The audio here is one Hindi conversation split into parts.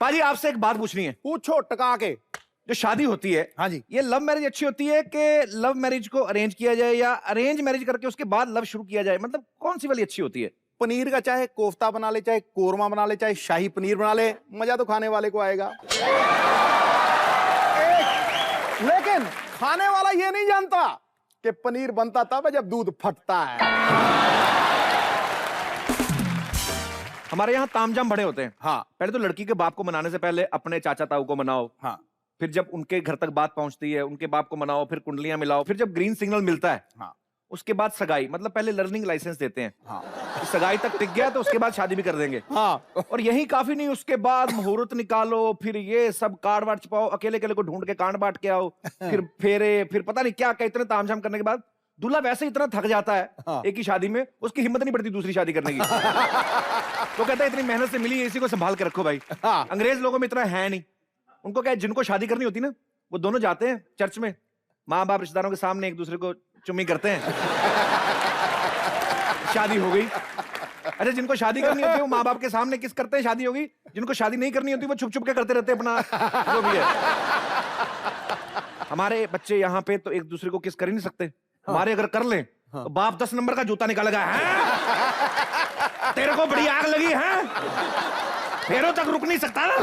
पाजी आपसे एक बात पूछनी है। पूछो टका के। जो शादी होती है, हाँ जी, ये लव मैरिज अच्छी होती है कि लव मैरिज को अरेंज किया जाए या अरेंज मैरिज करके उसके बाद लव शुरू किया जाए? मतलब कौन सी वाली अच्छी होती है? पनीर का चाहे कोफ्ता बना ले, चाहे कोरमा बना ले, चाहे शाही पनीर बना ले, मजा तो खाने वाले को आएगा। लेकिन खाने वाला ये नहीं जानता कि पनीर बनता तब है जब दूध फटता है। हमारे यहाँ तामझाम बड़े होते हैं। हाँ पहले तो लड़की के बाप को मनाने से पहले अपने चाचा ताऊ को मनाओ, हाँ फिर जब उनके घर तक बात पहुंचती है उनके बाप को मनाओ, फिर कुंडलियां मिलाओ, फिर जब ग्रीन सिग्नल मिलता है हाँ उसके बाद सगाई। मतलब पहले लर्निंग लाइसेंस देते हैं, हाँ सगाई तक टिक गया तो उसके बाद शादी भी कर देंगे। हाँ। और यही काफी नहीं, उसके बाद मुहूर्त निकालो, फिर ये सब कार्ड वार्ड छपाओ, अकेले अकेले को ढूंढ के कांड बांट के आओ, फिर फेरे, फिर पता नहीं क्या क्या, इतने तामझाम करने के बाद दूल्हा वैसे इतना थक जाता है हाँ। एक ही शादी में, उसकी हिम्मत नहीं पड़ती दूसरी शादी करने की। तो कहता है इतनी मेहनत से मिली है, इसी को संभाल के रखो भाई। हाँ। अंग्रेज लोगों में इतना है नहीं। उनको क्या है, जिनको शादी करनी होती ना वो दोनों जाते हैं चर्च में, माँ बाप रिश्तेदारों के सामने एक दूसरे को चुम्मी करते हैं, शादी हो गई। अच्छा, जिनको शादी करनी होती है वो माँ बाप के सामने किस करते हैं, शादी होगी। जिनको शादी नहीं करनी होती वो छुप छुप के करते रहते हैं अपना जो भी है। हमारे बच्चे यहाँ पे तो एक दूसरे को किस कर ही नहीं सकते। हमारे अगर कर लें तो बाप 10 नंबर का जूता निकालेगा, है तेरे को बड़ी आग लगी है, फेरों तक रुक नहीं सकता ना।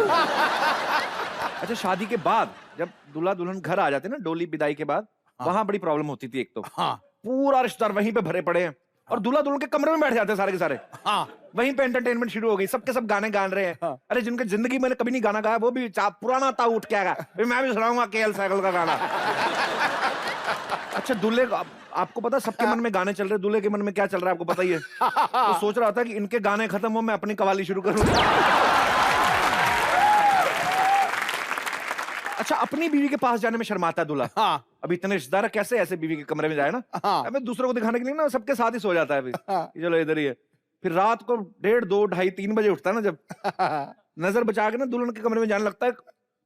अच्छा, शादी के बाद जब दूल्हा दुल्हन घर आ जाते ना, डोली विदाई के बाद, वहां बड़ी प्रॉब्लम होती थी। एक तो पूरा रिश्तेदार वहीं पे भरे पड़े हैं और दूल्हा दुल्हन के कमरे में बैठ जाते हैं सारे के सारे। वहीं पे एंटरटेनमेंट शुरू हो गई, सबके सब गाने गा रहे हैं। अरे जिनके जिंदगी में कभी नहीं गाना गाया वो भी पुराना ताऊ उठ के आएगा, मैं भी सुनाऊंगा केएल सहगल का गाना। अच्छा, दूल्हे आपको पता सबके मन में गाने चल रहे, दूल्हे के मन में क्या चल रहा है आपको पता ही है। तो सोच रहा था कि इनके गाने खत्म हो, मैं अपनी कवाली शुरू करूं। अच्छा, अपनी बीवी के पास जाने में शर्माता है दूल्हा। अब इतने रिश्तेदार कैसे ऐसे बीवी के कमरे में जाए ना। अबे दूसरों को दिखाने के लिए ना सबके साथ ही सो जाता है अभी। चलो इधर ही है। फिर रात को 1:30, 2, 2:30, 3 बजे उठता है ना, जब नजर बचा के ना दुल्हन के कमरे में जाने लगता है,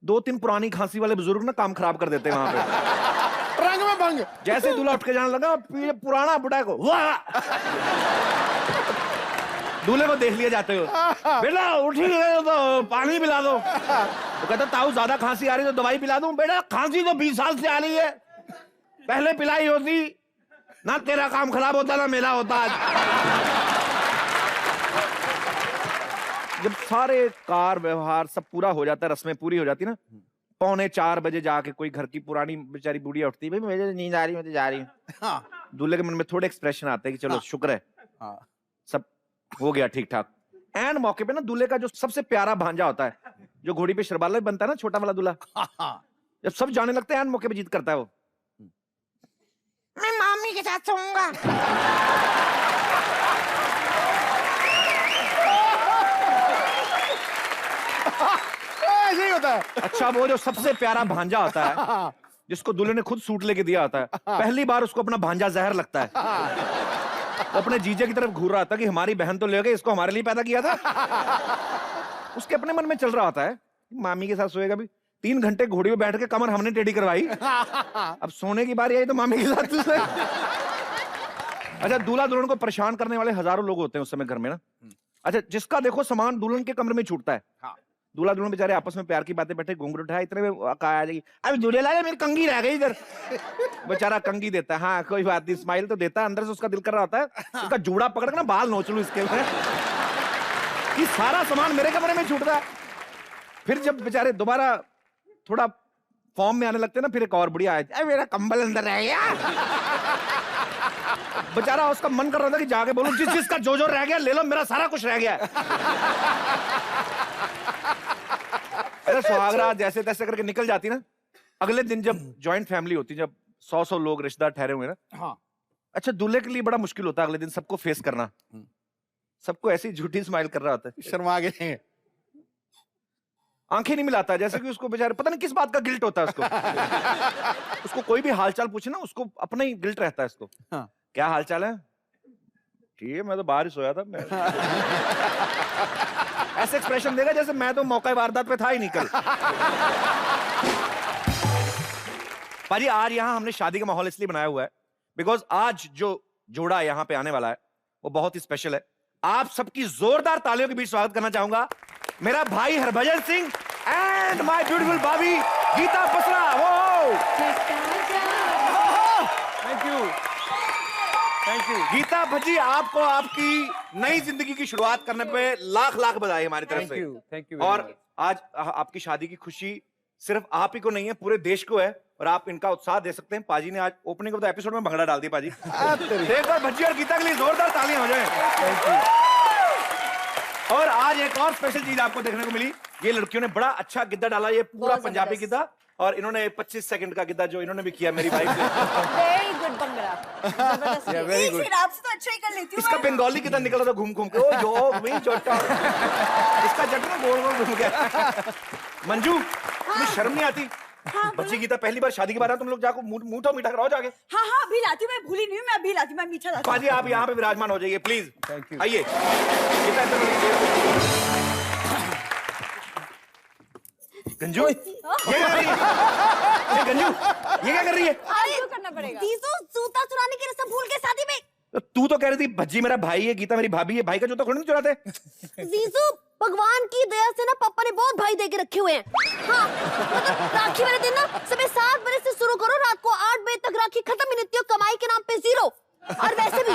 2-3 पुरानी खांसी वाले बुजुर्ग ना काम खराब कर देते हैं वहां पे। रंग में भंग। जैसे दूल्हा उठ के जाने लगा, पुराना बुढ़ा को वाह, दूल्हे को देख लिया जाते हो, बेटा उठ ही गए तो पानी पिला दो। तो कहता ताऊ ज्यादा खांसी आ रही तो दवाई पिला दूं। बेटा खांसी तो 20 साल से आ रही है, पहले पिलाई होती ना तेरा काम खराब होता ना मेरा होता आज। जब सारे कार व्यवहार सब पूरा हो जाता है, रस्में पूरी हो जाती ना, 3:45 बजे जाके कोई घर की पुरानी बेचारी बुढ़िया उठती है, भाई मुझे नींद आ रही है, मुझे जा रही हूँ। दूल्हे के मन में थोड़े एक्सप्रेशन आते हैं कि चलो शुक्र है सब हो गया ठीक ठाक। एंड मौके पे ना दूल्हे का जो सबसे प्यारा भांजा होता है, जो घोड़ी पे शरबाला बनता है ना, छोटा वाला दूल्हा, जब सब जाने लगते हैं एंड मौके पे जीत करता है वो, मैं मामी के साथ सोऊंगा। ऐसे ही होता है। अच्छा, वो जो सबसे प्यारा भांजा होता है जिसको दूल्हे ने खुद सूट लेके दिया होता है, पहली बार उसको अपना भांजा जहर लगता है। वो अपने जीजे की तरफ घूर रहा था कि हमारी बहन तो ले गई, इसको हमारे लिए पैदा किया था। उसके अपने मन में चल रहा होता है मामी के साथ सोएगा भी। 3 घंटे घोड़ी पे बैठ के कमर हमने टेढ़ी करवाई, अब सोने की बारी आई तो मामी के साथ। अच्छा, दूल्हा दुल्हन को परेशान करने वाले हजारों लोग होते हैं उस समय घर में ना। अच्छा, जिसका देखो सामान दुल्हन के कमरे में छूटता है, दूल्हा दुल्हन बेचारे आपस में प्यार की बातें बैठे, घूंघट उठाए, इतने में कहा आ जाएगी, अभी दूल्हे लाले मेरी कंघी रह गई इधर। बेचारा कंघी देता है, हाँ कोई बात नहीं, स्माइल तो देता है, अंदर से उसका दिल कर रहा होता है इसका जूड़ा पकड़ के ना बाल नोच लूं इसके में, कि सारा सामान मेरे कमरे में छूटता है। फिर जब बेचारे दोबारा थोड़ा फॉर्म में आने लगते हैं ना, फिर एक और बुढ़िया आए, मेरा कंबल अंदर रह गया। बेचारा उसका मन कर रहा था कि जाके बोलूं, जिस जिसका जो जो रह गया ले लो, मेरा सारा कुछ रह गया। अरे सुहागरात जैसे तैसे करके निकल जाती ना, अगले दिन जब जॉइंट फैमिली होती, जब 100 लोग रिश्तेदार ठहरे हुए ना, अच्छा दूल्हे के लिए बड़ा मुश्किल होता है अगले दिन सबको फेस करना। सबको ऐसी झूठी स्माइल कर रहा होता है, शर्मा गए, आंखें नहीं मिलाता, जैसे कि उसको बेचारे पता नहीं किस बात का गिल्ट होता है उसको। उसको कोई भी हालचाल पूछे ना, उसको अपना ही गिल्ट रहता है उसको। क्या हालचाल है? ठीक है, मैं तो बाहर ही सोया था। मैं ऐसे एक्सप्रेशन देगा जैसे मैं तो मौका वारदात पे था ही नहीं कल। पाजी, आज यहां हमने शादी का माहौल इसलिए बनाया हुआ है बिकॉज आज जो जोड़ा यहां पे आने वाला है वो बहुत ही स्पेशल है। आप सबकी जोरदार तालियों के बीच स्वागत करना चाहूंगा मेरा भाई Harbhajan Singh and my beautiful भाभी गीता बसरा। वो thank you, thank you. Geeta Bhajji, आपको आपकी नई जिंदगी की शुरुआत करने पे लाख लाख बधाई हमारी तरफ से। Thank you. और आज आपकी शादी की खुशी सिर्फ आप ही को नहीं है, पूरे देश को है, और आप इनका उत्साह दे सकते हैं। पाजी ने आज ओपनिंग ऑफ द एपिसोड में भंगड़ा डाल दिया। पाजी एक बार भज्जी और गीता के लिए जोरदार तालियां हो जाएं। Thank you. और आज एक और स्पेशल चीज आपको देखने को मिली, ये लड़कियों ने बड़ा अच्छा गिद्दा डाला, ये पूरा पंजाबी गिद्दा, और इन्होंने 25 सेकंड का गिद्दा जो इन्होंने भी किया मेरी वाइफ से। वेरी गुड भंगड़ा, जबरदस्त। Very good. आपसे तो अच्छा ही कर लेती हूँ इसका बंगाली कितना निकल रहा था घूम घूम के, ओ जो वही जोटा, इसका जट ना गोल गोल घूम गया। मंजू, तुम्हें शर्म नहीं आती? बच्ची गीता पहली बार शादी के बाद तुम लोग जाकर मीठा मीठा कराओ जाके। हाँ हाँ अभी लाती हूँ, मैं भूली नहीं हूँ, मैं अभी लाती हूँ, मैं मीठा लाती हूँ। पाजी आप यहाँ पे विराजमान हो जाइए प्लीज। Thank you. आइए गीता इधर बोलिए। गंजू ये क्या कर रही है? ये गंजू ये क्या कर रही है? अरे क्यों करना पड़ेगा? तीसों जूता चुराने की रस्म भूल गए शादी में। तू तो कह रही थी भज्जी मेरा भाई है, गीता मेरी भाभी है, भाई का जूता थोड़ी नहीं चुराते। जीजू, भगवान की दया से ना पापा ने बहुत भाई दे के रखे हुए हैं। हाँ, मतलब राखी वाले दिन ना सुबह 7 बजे से शुरू करो, रात को 8 बजे तक राखी खत्म ही नहीं होती, कमाई के नाम पे 0। और वैसे भी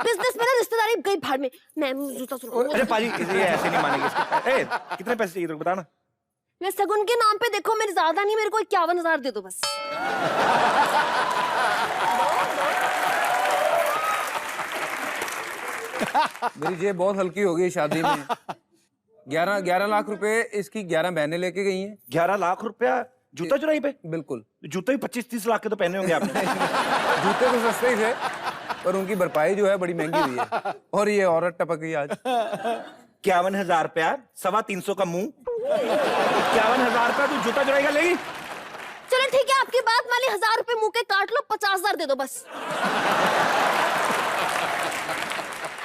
बिजनेस में ना रिश्तेदारी गई भाड़ में। मैं जूता चुराऊंगा। अरे पाजी ये ऐसे नहीं मानेगी इसके। ए, कितने पैसे चाहिए तुमको बताना। मैं सगुन के नाम पे देखो, मेरे ज्यादा नहीं, मेरे को 51,000 दे दो बस। मेरी जेब बहुत हल्की हो गई शादी में। 11 लाख रुपए इसकी 11 बहनें लेके गई हैं। 11 लाख रुपया जूता चुराई पे? बिल्कुल। जूते भी 25-30 लाख के तो पहने होंगे आपने। जूते तो सस्ते ही थे, पर उनकी भरपाई जो है बड़ी महंगी हुई है। और ये औरत टपक गई आज। 51,000 रुपया, 325 का मुंह, 51,000 रुपया तू जूता चुराई का लेगी? चलो ठीक है, आपकी बात मान ली, 1,000 रुपए मुंह के काट लो, 50,000 दे दो बस।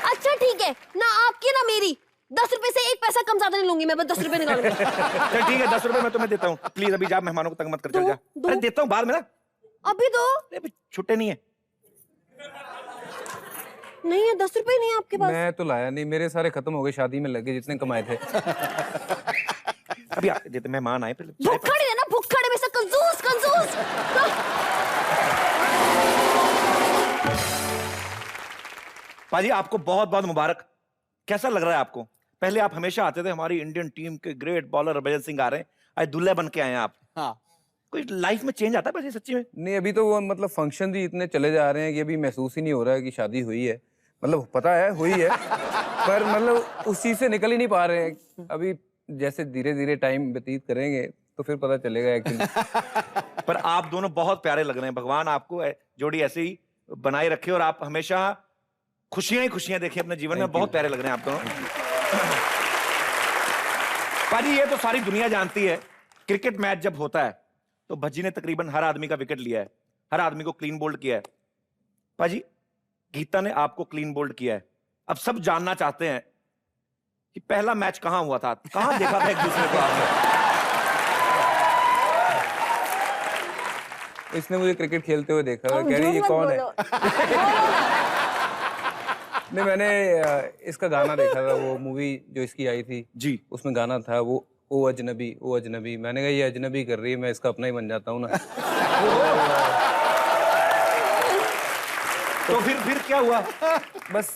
अच्छा ठीक है ना, आपकी ना मेरी, 10 रुपए से 1 पैसा कम ज्यादा नहीं लूंगी मैं, बस 10 रुपए निकालूंगी। चल ठीक है, 10 रुपए मैं तुम्हें देता हूँ, प्लीज अभी जा, मेहमानों को तंग मत कर, चल जा। दो। अरे देता हूँ बाद में ना, अभी दो। अरे छुट्टे नहीं है। नहीं है, 10 रुपए नहीं है आपके पास? मैं तो लाया नहीं, मेरे सारे खत्म हो गए शादी में लगे जितने कमाए थे। अभी देते, मेहमान आए पहले। भुक्खड़ है ना, भुक्खड़ में से कंजूस कंजूस। पाजी आपको बहुत बहुत मुबारक। कैसा लग रहा है आपको? पहले आप हमेशा आते थे, हमारी इंडियन टीम के ग्रेट बॉलर हरभजन सिंह आ रहे हैं, आज दूल्हे बन के आए हैं आप। हाँ। कोई लाइफ में चेंज आता है पाजी सच्ची में? नहीं, अभी तो वो मतलब फंक्शन भी इतने चले जा रहे हैं कि अभी महसूस ही नहीं हो रहा है कि शादी हुई है। मतलब पता है हुई है, पर मतलब उस चीज से निकल ही नहीं पा रहे हैं। अभी जैसे धीरे धीरे टाइम व्यतीत करेंगे तो फिर पता चलेगा एक्चुअली। पर आप दोनों बहुत प्यारे लग रहे हैं, भगवान आपको जोड़ी ऐसे ही बनाए रखे और आप हमेशा खुशियां ही खुशियां देखें अपने जीवन में। बहुत प्यारे लग रहे हैं आप दोनों। पाजी ये तो सारी दुनिया जानती है, क्रिकेट मैच जब होता है तो भज्जी ने तकरीबन हर आदमी का विकेट लिया है, हर आदमी को क्लीन बोल्ड किया है। पाजी गीता ने आपको क्लीन बोल्ड किया है। अब सब जानना चाहते हैं कि पहला मैच कहां हुआ था, कहां देखा था एक दूसरे को आपने? इसने मुझे क्रिकेट खेलते हुए देखा, कह रही ये कौन है। नहीं, मैंने इसका गाना देखा था, वो मूवी जो इसकी आई थी जी, उसमें गाना था वो ओ अजनबी ओ अजनबी। मैंने कहा ये अजनबी कर रही है, मैं इसका अपना ही बन जाता हूँ ना। तो फिर क्या हुआ? बस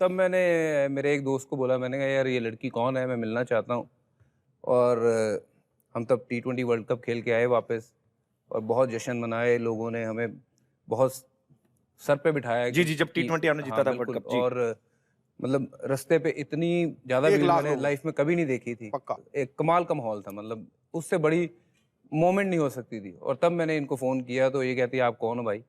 तब मैंने मेरे एक दोस्त को बोला, मैंने कहा यार ये लड़की कौन है, मैं मिलना चाहता हूँ। और हम तब T20 वर्ल्ड कप खेल के आए वापस, और बहुत जश्न मनाए लोगों ने, हमें बहुत सर पे बिठाया। जी जी, जब T20 हमने जीता था वर्ल्ड कप। और मतलब रास्ते पे इतनी ज्यादा भीड़ मैंने लाइफ में कभी नहीं देखी थी। पक्का। एक कमाल का माहौल था, मतलब उससे बड़ी मोमेंट नहीं हो सकती थी। और तब मैंने इनको फोन किया तो ये कहती आप कौन हो भाई?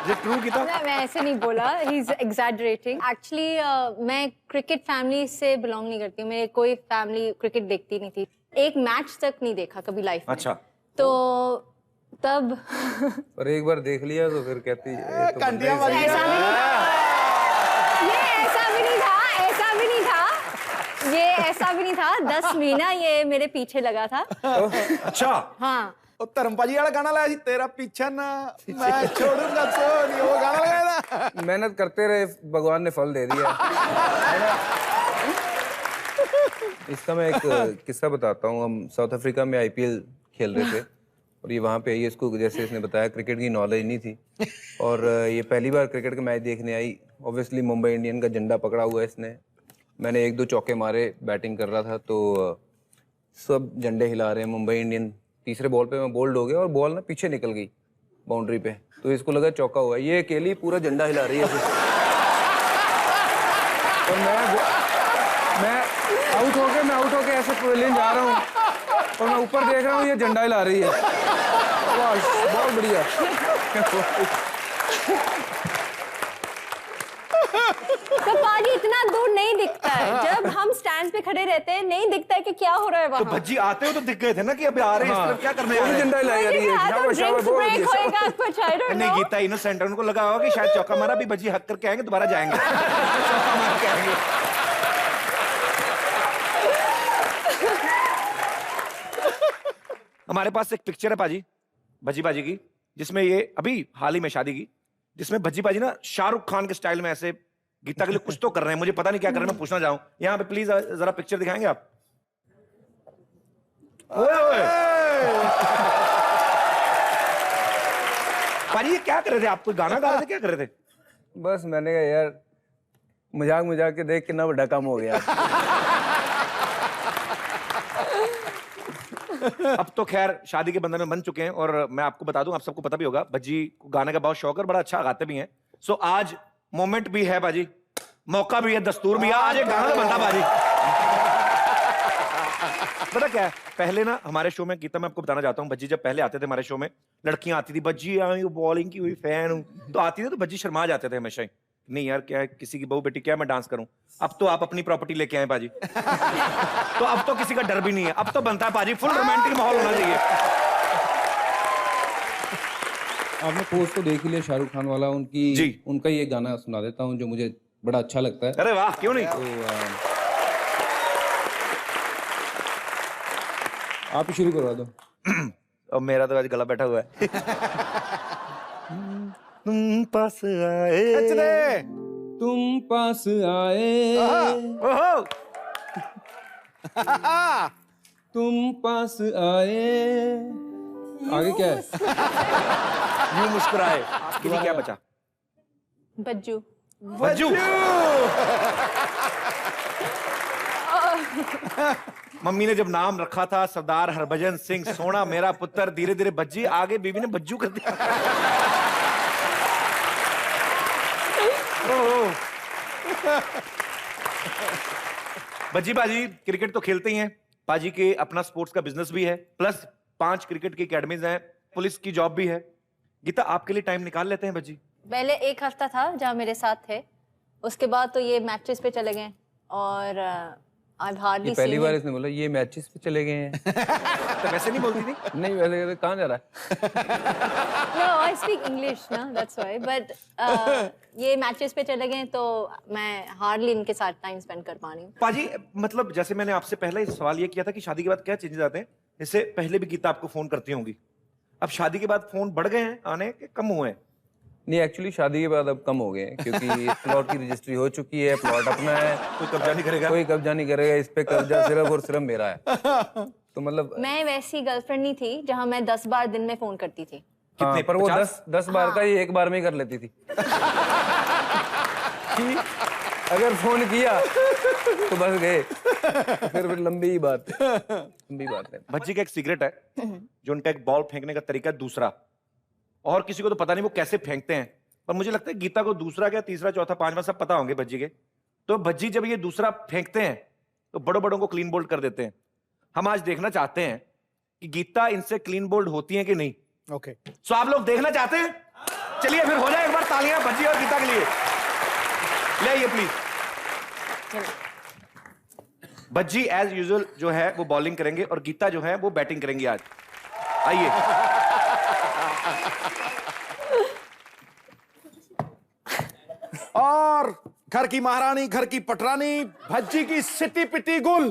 ये ट्रू की था? मैं ऐसे नहीं बोला, ही इज एग्जैजरेटिंग। एक्चुअली मैं क्रिकेट फैमिली से बिलोंग नहीं करती हूँ, मेरे कोई फैमिली क्रिकेट देखती नहीं थी, एक मैच तक नहीं देखा कभी लाइफ में। अच्छा। तो तब और एक बार देख लिया तो फिर कहती ये तो बंदे ही सही है। ऐसा भी नहीं था, ये ऐसा भी नहीं था, ऐसा भी नहीं था, ये ऐसा भी नहीं था। 10 महीना ये मेरे पीछे लगा था। अच्छा। हाँ, ਉਹ ਧਰਮਪਾਜੀ ਵਾਲਾ ਗਾਣਾ ਲਾਇਆ ਸੀ, ਤੇਰਾ पीछा ना मैं छोड़ूंगा तो नहीं, वो गाना लगाया था। मेहनत करते रहे, भगवान ने फल दे दिया। इसका मैं एक किस्सा बताता हूँ। हम साउथ अफ्रीका में IPL खेल रहे थे और ये वहाँ पे आई, इसको जैसे इसने बताया क्रिकेट की नॉलेज नहीं थी और ये पहली बार क्रिकेट का मैच देखने आई। ऑब्वियसली मुंबई इंडियन का झंडा पकड़ा हुआ है इसने। मैंने 1-2 चौके मारे, बैटिंग कर रहा था तो सब झंडे हिला रहे हैं मुंबई इंडियन। तीसरे बॉल पे मैं बोल्ड हो गया और बॉल ना पीछे निकल गई बाउंड्री पे, तो इसको लगा चौका हुआ। ये अकेली पूरा झंडा हिला रही है और मैं आउट होके ऐसे पवेलियन जा रहा हूँ और मैं ऊपर देख रहा हूँ ये झंडा हिला रही है। वाह, बहुत बढ़िया। तो पाजी इतना दूर नहीं दिखता है, जब हम स्टैंड पे खड़े रहते हैं नहीं दिखता है कि क्या हो रहा है वहाँ। तो भज्जी आते हो तो दिख गए थे ना कि अभी आ रहे हैं इस तरफ, क्या करने आ रहे हैं? झंडा हिलाई जा रही है। शाबाश, शाबाश, बहुत बढ़िया। नहीं गीता इनोसेंट है, उनको लगा होगा कि शायद चौका मारा, अभी भज्जी हक करके आएंगे दोबारा जाएंगे। चौका मार के आएंगे। हमारे पास एक पिक्चर है पाजी, भज्जी बाजी की, जिसमें ये अभी हाल ही में शादी की, जिसमें भज्जी बाजी ना शाहरुख खान के स्टाइल में ऐसे गीता के लिए कुछ तो कर रहे हैं, मुझे पता नहीं क्या कर रहे हैं, मैं पूछना चाहूं। यहाँ पे प्लीज जरा पिक्चर दिखाएंगे आप? पाजी ये क्या कर रहे थे आप? कोई गाना गा रहे थे, क्या कर रहे थे? बस मैंने कहा यार मजाक के देख कितना बड़ा काम हो गया। अब तो खैर शादी के बंधन में बन चुके हैं और मैं आपको बता दूं, आप सबको पता भी होगा, भज्जी को गाने का बहुत शौक है और बड़ा अच्छा गाते भी हैं। सो आज मोमेंट भी है बाजी, मौका भी है, दस्तूर भी है, आज एक गाना तो बनता बाजी। पता क्या है, पहले ना हमारे शो में, गीता मैं आपको बताना चाहता हूँ, भज्जी जब पहले आते थे हमारे शो में, लड़कियां आती थी, भज्जी आई बॉलिंग की हुई फैन हूँ, तो आती थी तो भज्जी शर्मा जाते थे हमेशा ही, नहीं यार क्या है, किसी की बहू बेटी क्या मैं डांस करूं। अब तो आप अपनी प्रॉपर्टी लेके आए पाजी। तो अब तो किसी का डर भी नहीं है, अब तो बनता है पाजी, फुल रोमांटिक माहौल होना चाहिए। आपने पोस्ट तो देख ही लिया शाहरुख खान वाला, जी। उनका ये गाना सुना देता हूँ जो मुझे बड़ा अच्छा लगता है। अरे वाह, क्यों नहीं। आप ही शुरू करवा दो। अब मेरा तो आज गला बैठा हुआ है। तुम पास आए, तुम पास आए, ओहो, तुम पास आए। आगे क्या है? यूं मुस्कुराए, आपके लिए क्या बचा? बज्जू। बज्जू। मम्मी ने जब नाम रखा था सरदार हरभजन सिंह सोना मेरा पुत्र, धीरे धीरे भज्जी, आगे बीवी ने बज्जू कर दिया। भज्जी बाजी क्रिकेट तो खेलते ही हैं, पाजी के अपना स्पोर्ट्स का बिजनेस भी है, प्लस 5 क्रिकेट की एकेडमीज हैं, पुलिस की जॉब भी है। गीता आपके लिए टाइम निकाल लेते हैं भज्जी? पहले 1 हफ्ता था जहाँ मेरे साथ थे, उसके बाद तो ये मैचेस पे चले गए और I've hardly पहली seen बार him. इसने बोला ये मैचेस पे चले गए हैं। तो वैसे नहीं बोलती थी? नहीं वैसे कहाँ जा रहा है? No, I speak English, ना, that's why. But ये मैचेस पे चले गए तो मैं हार्डली इनके साथ टाइम स्पेंड कर पा रही हूँ। पाजी मतलब जैसे मैंने आपसे पहले सवाल ये किया था कि शादी के बाद क्या चेंजेस आते हैं, इससे पहले भी गीता आपको फोन करती होंगी, अब शादी के बाद फोन बढ़ गए हैं आने के, कम हुए हैं? नहीं एक्चुअली शादी के बाद अब कम हो गए हैं क्योंकि प्लॉट की रजिस्ट्री हो चुकी है, प्लॉट अपना है, कोई कब्जा नहीं करेगा। कोई कब्जा नहीं करेगा, इस पे कब्जा सिर्फ और सिर्फ मेरा है। तो मतलब मैं वैसी गर्लफ्रेंड नहीं थी जहाँ मैं 10 बार दिन में फोन करती थी। कितने पर वो 10 बार का ही एक बार में ही कर लेती थी। अगर फोन किया तो बस गए, फिर लंबी बात है। भज्जी का एक सीक्रेट है, जो उनका एक बॉल फेंकने का तरीका है दूसरा, और किसी को तो पता नहीं वो कैसे फेंकते हैं, पर मुझे लगता है गीता को दूसरा क्या तीसरा चौथा पांचवा सब पता होंगे भज्जी के। तो भज्जी जब ये दूसरा फेंकते हैं तो बड़ों बड़ों को क्लीन बोल्ड कर देते हैं। हम आज देखना चाहते हैं कि गीता इनसे क्लीन बोल्ड होती है कि नहीं। ओके, सो आप लोग देखना चाहते हैं? चलिए फिर हो जाए एक बार तालियां भज्जी और गीता के लिए। ले आइए प्लीज। भज्जी एज यूजुअल जो है वो बॉलिंग करेंगे और गीता जो है वो बैटिंग करेंगी आज। आइए। और घर की महारानी, घर की पटरानी, भज्जी की सिटी पिटी गुल।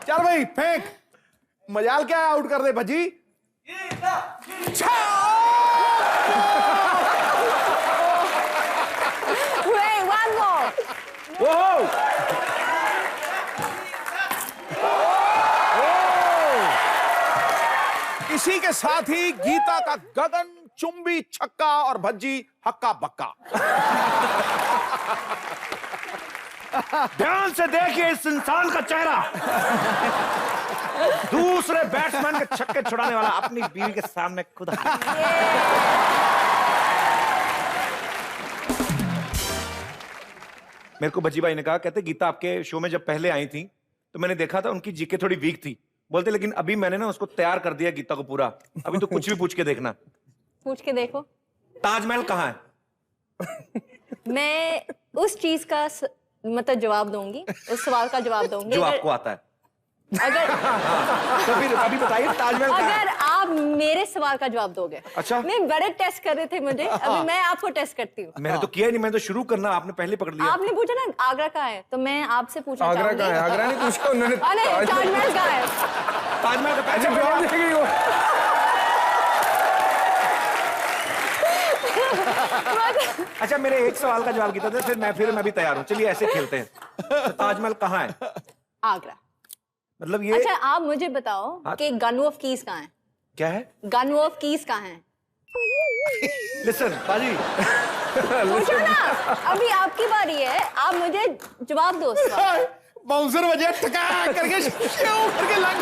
चल भाई फेंक, मजाल क्या है आउट कर दे भज्जी। Wait, one more. ओहो! के साथ ही गीता का गगन चुंबी छक्का और भज्जी हक्का बक्का। ध्यान से देखिए इस इंसान का चेहरा। दूसरे बैट्समैन के छक्के छुड़ाने वाला अपनी बीवी के सामने खुद। मेरे को भज्जी भाई ने कहा, कहते गीता आपके शो में जब पहले आई थी तो मैंने देखा था उनकी जीके थोड़ी वीक थी, बोलते लेकिन अभी मैंने ना उसको तैयार कर दिया गीता को पूरा, अभी तो कुछ भी पूछ के देखना। पूछ के देखो। ताजमहल कहाँ है? मैं उस चीज का मतलब जवाब दूंगी, उस सवाल का जवाब दूंगी जो आपको आता है। अगर तो फिर अभी बताइए ताजमहल कहाँ है? अगर आप मेरे सवाल का जवाब दोगे। अच्छा। नहीं, बड़े टेस्ट कर रहे थे मुझे, अभी मैं आपको टेस्ट करती हूँ। मैंने तो किया ही नहीं, मैंने तो शुरू करना, आपने पहले पकड़ लिया। आपने पूछा ना आगरा कहाँ है, तो मैं आपसे पूछना आगरा चाहूंगी। कहाँ है? आगरा नहीं पूछा उन्होंने। अरे ताजमहल कहाँ है? ताजमहल का अच्छा पहले जवाब देगी वो। अच्छा मेरे एक सवाल का जवाब गीता दे, फिर मैं भी तैयार हूँ। चलिए ऐसे खेलते हैं। तो ताजमहल कहाँ है? आगरा। मतलब ये अच्छा आप मुझे बताओ हाँ। कि गन ऑफ कीज कहाँ है? क्या है? गन ऑफ कीज कहाँ है? लिसन बाजी, पूछो ना, अभी आपकी बारी है, आप मुझे जवाब दो उसका। बाउंसर बजे ठका करके श्यों करके लग।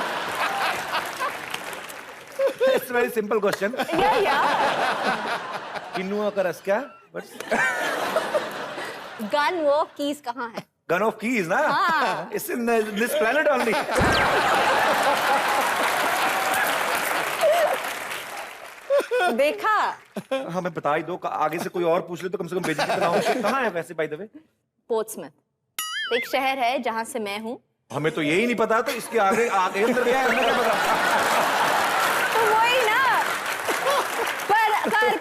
It's very simple question. या किन्नुआ का रस क्या? गन ऑफ कीज कहाँ है? गन ऑफ कीज ना? हाँ। It's in this planet only. देखा? हाँ मैं बता ही दो, आगे से कोई और पूछ ले तो कम से कम बेइज्जती ना हो। कहाँ है वैसे बाय द वे? पोर्ट्समouth एक शहर है जहां से मैं हूँ। हमें तो यही नहीं पता, तो इसके आगे आगे अंदर गया है, हमें क्या पता? तो वही ना।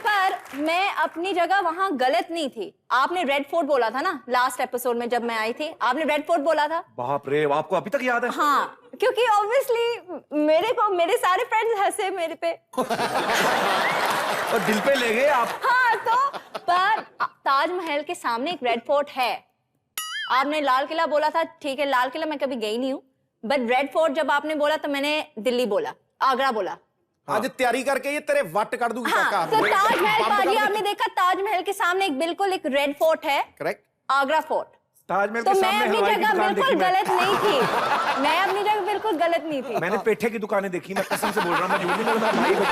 पर मैं अपनी जगह वहां गलत नहीं थी। आपने रेड फोर्ट बोला था ना लास्ट एपिसोड में, जब मैं आई थी आपने रेड फोर्ट बोला था। बाप रे, आपको अभी तक याद है? हाँ, क्योंकि ऑब्वियसली मेरे सारे फ्रेंड्स हंसे मेरे पे। और दिल पे ले गए आप। हाँ, तो पर ताजमहल के सामने एक रेड फोर्ट है। आपने लाल किला बोला था, ठीक है, लाल किला मैं कभी गई नहीं हूँ, बट रेड फोर्ट जब आपने बोला तो मैंने दिल्ली बोला, आगरा बोला। आज तैयारी करके ये तेरे वट कर दूंगी। हाँ, तो ताजमहल पाजी आपने देखा, ताजमहल के सामने एक बिल्कुल एक रेड फोर्ट है, करेक्ट। आगरा फोर्ट। ताजमहल तो के मैं सामने अपनी हलवाई की जगह दुकान बिल्कुल देखी मैं। गलत नहीं थी। मैं अपनी जगह बिल्कुल गलत नहीं थी। मैंने पेठे की दुकानें देखी, मैं कसम से बोल रहा हूँ, मैं झूठ नहीं बोल रहा भाई को।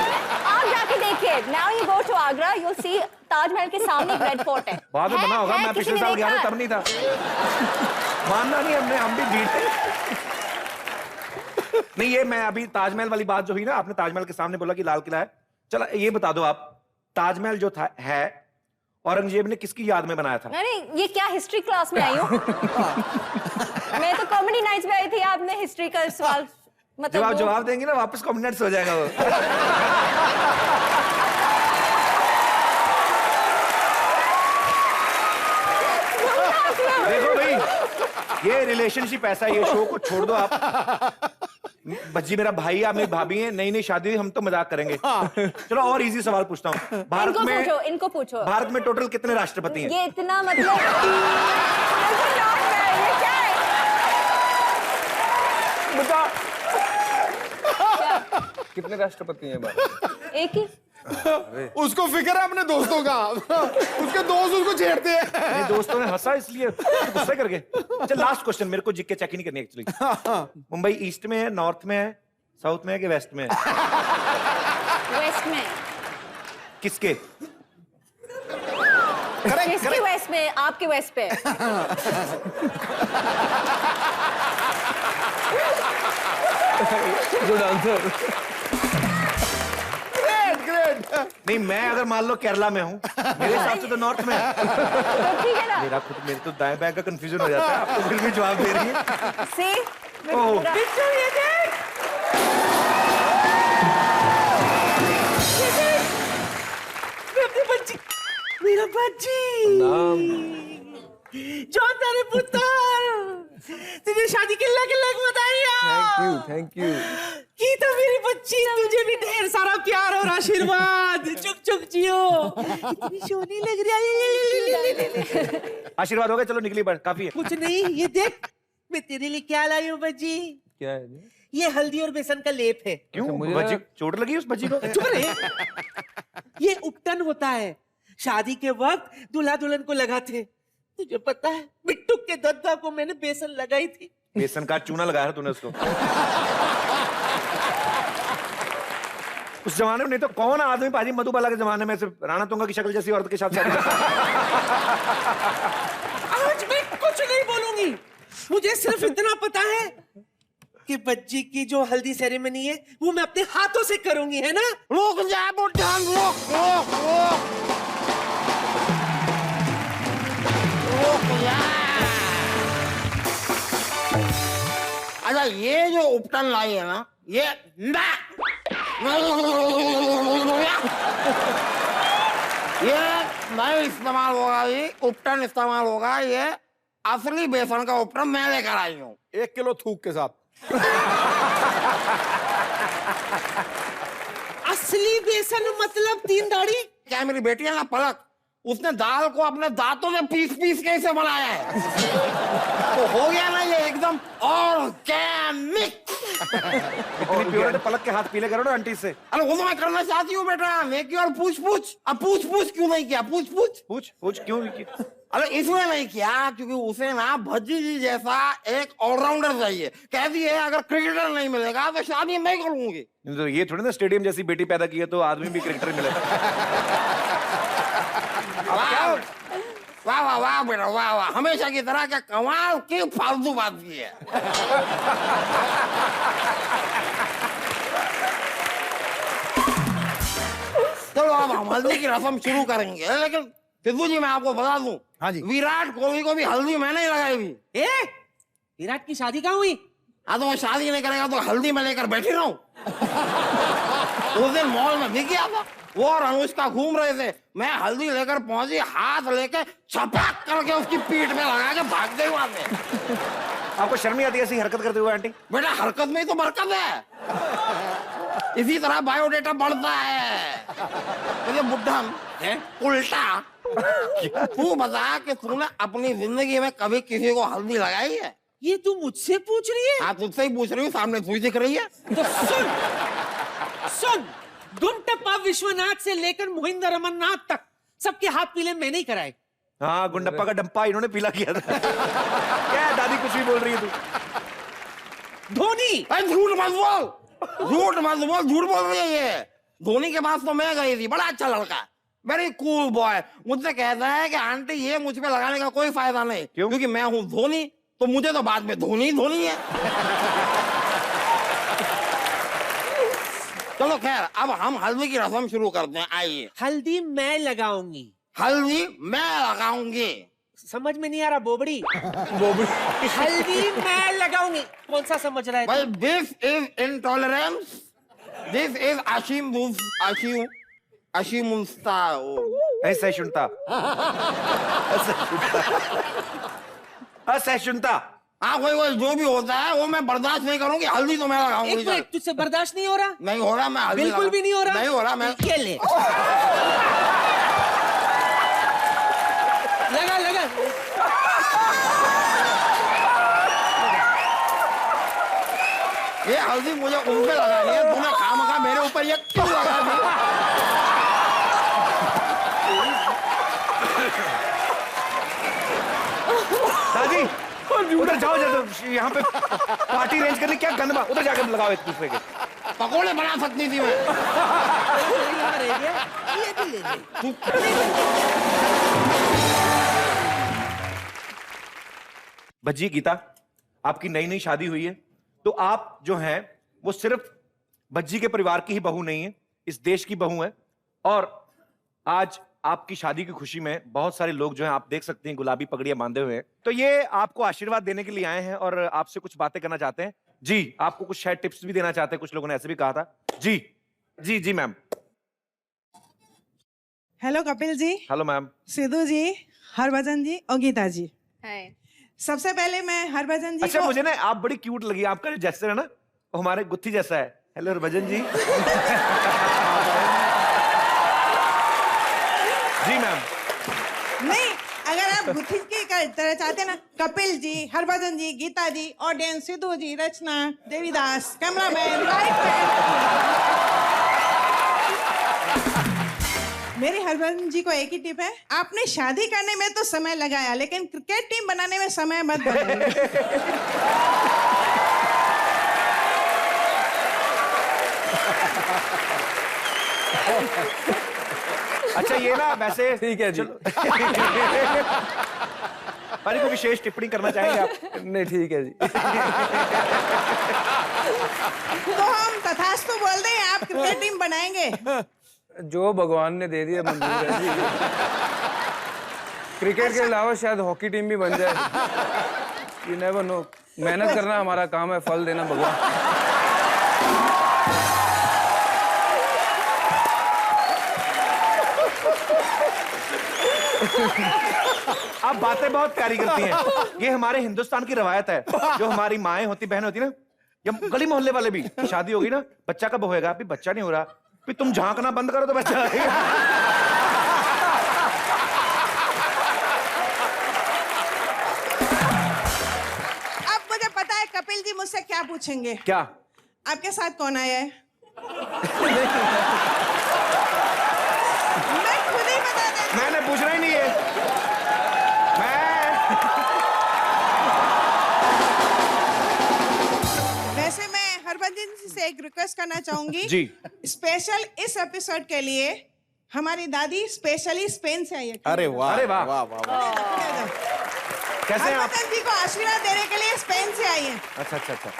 आप जाके देखिए, now you go to Agra, you see Taj Mahal के सामने एक रेड फोर्ट है। बाद में बना होगा, मैं किसी पिछले ने साल गया देखा? था तब नहीं था। मानना नहीं, हम भी भीड़। नहीं ये मैं अभी ताजमहल वाली बात जो हुई ना, आपने ताजमहल के सामने बोला कि लाल किला है। चलो ये बता दो आप, ताजमहल जो था है औरंगजेब ने किसकी याद में बनाया था? अरे ये क्या हिस्ट्री क्लास में आई हूँ? मैं तो कॉमेडी नाइट्स में आई थी, आपने हिस्ट्री का सवाल मतलब जब आप जवाब देंगे ना वापस कॉम्बिनेट्स हो जाएगा वो। देखो भाई, ये रिलेशनशिप ऐसा, ये शो को छोड़ दो आप। भज्जी मेरा भाई, आप मेरी भाभी हैं, नई नई शादी हुई, हम तो मजाक करेंगे। चलो और इजी सवाल पूछता हूँ। भारत में इनको पूछो। भारत में टोटल कितने राष्ट्रपति हैं? ये इतना मतलब ये क्या है? बता कितने राष्ट्रपति हैं भारत में? एक ही। उसको फिक्र है अपने दोस्तों का। उसके दोस्त उसको छेड़ते हैं। मेरे दोस्तों ने हंसा इसलिए गुस्सा करके। अच्छा लास्ट क्वेश्चन, मेरे को जीके चेक ही नहीं करनी एक्चुअली। मुंबई ईस्ट में है, नॉर्थ में है, साउथ में है कि वेस्ट में है? वेस्ट में। किसके? किसके वेस्ट में? आपके वेस्ट पे। Good answer. नहीं मैं अगर मान लो केरला में हूँ, मेरे हिसाब से तो नॉर्थ में है। तो ठीक है ना? मेरे तो दाएं बाएं का कंफ्यूजन हो जाता है। आप तो फिर भी जवाब दे रही है। See? ओह। मेरा बच्ची नाम जो तेरे पुत्र तुझे शादी के लग बताइए। थैंक यू की तो मेरी बच्ची, तुझे भी ढेर सारा प्यार और आशीर्वाद। चुक चुक जियो, कितनी सोनी लग रही है। आशीर्वाद हो गया, चलो निकली, काफी है। कुछ नहीं, ये देख मैं तेरे लिए क्या लाई हूँ बच्ची। क्या है ये? ये हल्दी और बेसन का लेप है। क्यों? मुझे भज्जी चोट लगी उस भज्जी को? चुप रहे। ये उपटन होता है, शादी के वक्त दूल्हा दुल्हन को लगाते। तुझे पता है बिट्टू के दद्दा को मैंने बेसन लगाई थी। बेसन का चूना लगाया है तूने उसको? उस जमाने में नहीं तो कौन आदमी पाजी मधुबाला के जमाने में से राणा तुंगा की शक्ल जैसी औरत के साथ शादी करता? आज मैं कुछ नहीं बोलूंगी। मुझे सिर्फ इतना पता है कि बच्ची की जो हल्दी सेरेमनी है वो मैं अपने हाथों से करूंगी, है ना? रुक जा बुढ़ान, रुक रुक रुक रुक जा। अच्छा, ये जो उपटन लाई है ना, ये नहीं इस्तेमाल होगा, ये उपटन इस्तेमाल होगा। ये असली बेसन का उपटन मैं लेकर आई हूँ, 1 किलो थूक के साथ। असली बेसन मतलब 3 दाढ़ी? क्या मेरी बेटी है ना पलक, उसने दाल को अपने दांतों में पीस पीस के इसे बनाया है। तो हो गया ना ये एकदम ऑर्गेनिक। इतनी प्योरिटी पलक के हाथ पीले करो ना आंटी से। अरे वो तो मैं करना चाहती हूँ बेटा, नेकी और पूछ पूछ। अब पूछ पूछ क्यों नहीं किया? पूछ पूछ पूछ पूछ क्यों नहीं की? अरे इसलिए नहीं किया क्योंकि उसे ना भज्जी जी जैसा एक ऑलराउंडर चाहिए। कहती है अगर क्रिकेटर नहीं मिलेगा तो शादी नहीं करूंगी। तो ये थोड़ी ना स्टेडियम जैसी बेटी पैदा की है तो आदमी भी क्रिकेटर मिलेगा। वाह वाह वाह वाह बेटा, वाह वाह, हमेशा की तरह क्या कमाल की फालतू बात की है। चलो अब हम हल्दी की रस्म शुरू करेंगे, लेकिन सिद्धू जी मैं आपको बता दूं, हाँ जी। विराट कोहली को भी हल्दी मैंने ही लगाई थी। विराट की शादी कहाँ हुई? हाँ तो वो शादी नहीं करेगा तो हल्दी में लेकर बैठी रहूं। उस दिन मॉल में दिख गया था, वो और अनुष्का घूम रहे थे, मैं हल्दी लेकर पहुंची, हाथ लेके छपाक करके उसकी पीठ में लगा के भाग गई वहां से। आपको शर्म नहीं आती ऐसी हरकत करते हुए आंटी? बेटा हरकत में ही तो बरकत है, इसी तरह बायोडेटा बढ़ता है। मुझे बुढ़ा उल्टा तू बता कि तूने अपनी जिंदगी में कभी किसी को हल्दी लगाई है? ये तू मुझसे पूछ रही है? हाँ तुझसे ही पूछ रही हूँ, सामने तू ही दिख रही है। तो सुन सुन, गुंडप्पा विश्वनाथ से लेकर मोहिंदर अमरनाथ तक सबके हाथ पीले मैंने ही कराए। हाँ, गुंडप्पा का डंपा इन्होंने पीला किया था। क्या दादी कुछ भी बोल रही है तू? धोनी। झूठ मत बोल, झूठ मत बोल, झूठ बोल रही है ये। धोनी के पास तो मैं गई थी, बड़ा अच्छा लड़का, वेरी कूल बॉय। मुझसे कहता है कि आंटी ये मुझ पे लगाने का कोई फायदा नहीं। क्यों? क्योंकि मैं हूँ धोनी, तो मुझे तो बाद में धोनी धोनी है। चलो खैर, अब हम हल्दी की रस्म शुरू करते हैं, आइए। हल्दी मैं लगाऊंगी। हल्दी मैं लगाऊंगी। समझ में नहीं आ रहा बोबड़ी। हल्दी मैं लगाऊंगी, कौन सा समझ रहा है? भाई this is intolerance, this is असहिष्णुता। असहिष्णुता। हाँ कोई जो भी होता है वो मैं बर्दाश्त नहीं करूंगी। हल्दी तो मैं लगाऊंगी। एक मिनट, तुझसे बर्दाश्त नहीं हो रहा? नहीं हो रहा, मैं हल्दी बिल्कुल भी नहीं हो रहा? नहीं हो रहा। मैं ये ले, लगा लगा। ये हल्दी मुझे उन पे लगानी है, तूने खामखा मेरे ऊपर ये क्यों लगा दी? दादी उधर जाओ, यहाँ पे पार्टी अरेंज करने क्या गंदमा, उधर जाकर लगाओ एक दूसरे के। पकोड़े बना सकती थी मैं। ये भी ले ले। भज्जी गीता, आपकी नई नई शादी हुई है, तो आप जो हैं वो सिर्फ भज्जी के परिवार की ही बहू नहीं है, इस देश की बहू है। और आज आपकी शादी की खुशी में बहुत सारे लोग जो हैं, आप देख सकते हैं, गुलाबी पगड़ियां बांधे हुए हैं। तो ये आपको आशीर्वाद देने के लिए आए हैं और आपसे कुछ बातें करना चाहते हैं। जी, आपको कुछ शायद टिप्स भी देना चाहते हैं, कुछ लोगों ने ऐसे भी कहा था। जी जी जी ma'am. Hello Kapil ji, hello ma'am. Sidhu जी, हरभजन जी और गीता जी। हाय। सबसे पहले मैं हरभजन जी अच्छा, को मुझे ना आप बड़ी क्यूट लगी, आपका जो जेस्चर है ना वो हमारे गुत्थी जैसा है। हेलो हरभजन जी। जी मैम। नहीं, अगर आप गुत्थी की तरह चाहते हैं ना, कपिल जी, हरभजन जी, गीता जी, ऑडियंस, सिद्धू जी, रचना, देवीदास, कैमरामैन, लाइटमैन। मेरी हरभजन जी को एक ही टिप है, आपने शादी करने में तो समय लगाया, लेकिन क्रिकेट टीम बनाने में समय मत बनाइए। अच्छा ये ना वैसे ठीक है जी। हमारी कोई विशेष टिप्पणी करना चाहेंगे आप? नहीं ठीक है जी। तो हम तथास्तु बोल दें, आप क्रिकेट टीम बनाएंगे? जो भगवान ने दे दिया मंजूर है जी। क्रिकेट के अलावा शायद हॉकी टीम भी बन जाए। You never know. मेहनत करना हमारा काम है, फल देना भगवान। आप बातें बहुत प्यारी करती हैं। ये हमारे हिंदुस्तान की रवायत है। जो हमारी माएँ होती, बहन होती ना, या गली मोहल्ले वाले भी, शादी होगी ना, बच्चा कब होएगा? अभी बच्चा नहीं हो रहा, अभी तुम झांकना बंद करो तो बच्चा आएगा। अब मुझे पता है कपिल जी मुझसे क्या पूछेंगे। क्या? आपके साथ कौन आया है? मैं खुद ही बता देती। मैंने पूछना ही नहीं है। वैसे मैं हरभजन जी से एक रिक्वेस्ट करना चाहूंगी जी। स्पेशल इस एपिसोड के लिए हमारी दादी स्पेशली स्पेन से आई है। अरे वाह, अरे वाह। वाह वाह वाह। कैसे हैं आप? हरभजन जी को आशीर्वाद देने के लिए स्पेन से आई है। अच्छा अच्छा अच्छा,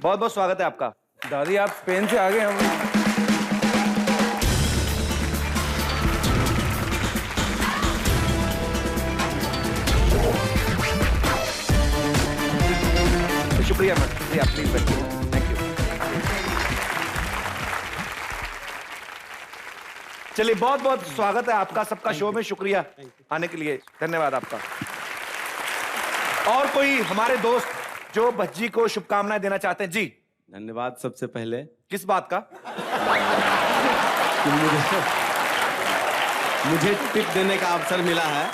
बहुत बहुत स्वागत है आपका। दादी आप स्पेन से आ गए। हम शुक्रिया मैम, शुक्रिया, प्लीज बैठिए। Thank you. चलिए बहुत बहुत स्वागत है आपका सबका शो में। शुक्रिया आने के लिए, धन्यवाद आपका। और कोई हमारे दोस्त जो भज्जी को शुभकामनाएं देना चाहते हैं? जी। धन्यवाद। सबसे पहले किस बात का? कि मुझे टिप देने का अवसर मिला है।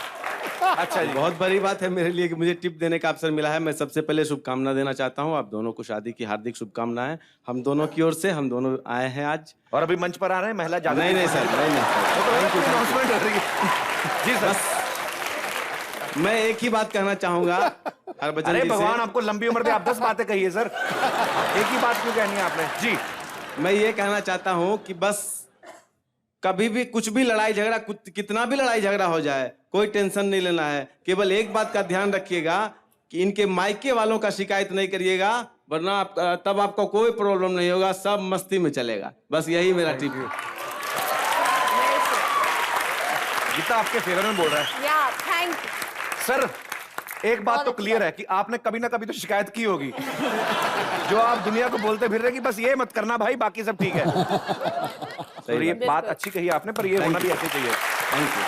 अच्छा जी। बहुत बड़ी बात है मेरे लिए कि मुझे टिप देने का अवसर मिला है। मैं सबसे पहले शुभकामना देना चाहता हूं आप दोनों को, शादी की हार्दिक शुभकामनाएं हम दोनों की ओर से। हम दोनों आए हैं आज। और अभी मंच पर आ रहे हैं महिला जागरण। नहीं सर, नहीं announcement हो रही है। जी सर। मैं एक ही बात कहना चाहूंगा हरभजन अरे जी से। भगवान आपको लंबी उम्र दे, आप 10 बातें कही है सर, एक ही बात क्यों कहनी है आपने? जी। मैं ये कहना चाहता हूं कि बस कभी भी कुछ भी लड़ाई झगड़ा, कितना भी लड़ाई झगड़ा हो जाए, कोई टेंशन नहीं लेना है। केवल एक बात का ध्यान रखिएगा कि इनके मायके वालों का शिकायत नहीं करिएगा, वरना तब आपको कोई प्रॉब्लम नहीं होगा, सब मस्ती में चलेगा। बस यही मेरा टिप है। गीता आपके फेवर में बोल रहा है। या थैंक यू सर। एक बात तो क्लियर है कि आपने कभी ना कभी तो शिकायत की होगी, जो आप दुनिया को बोलते फिर रहे कि बस ये मत करना भाई, बाकी सब ठीक है। तो ये बात अच्छी कही आपने, पर ये होना भी ऐसे चाहिए। Thank you.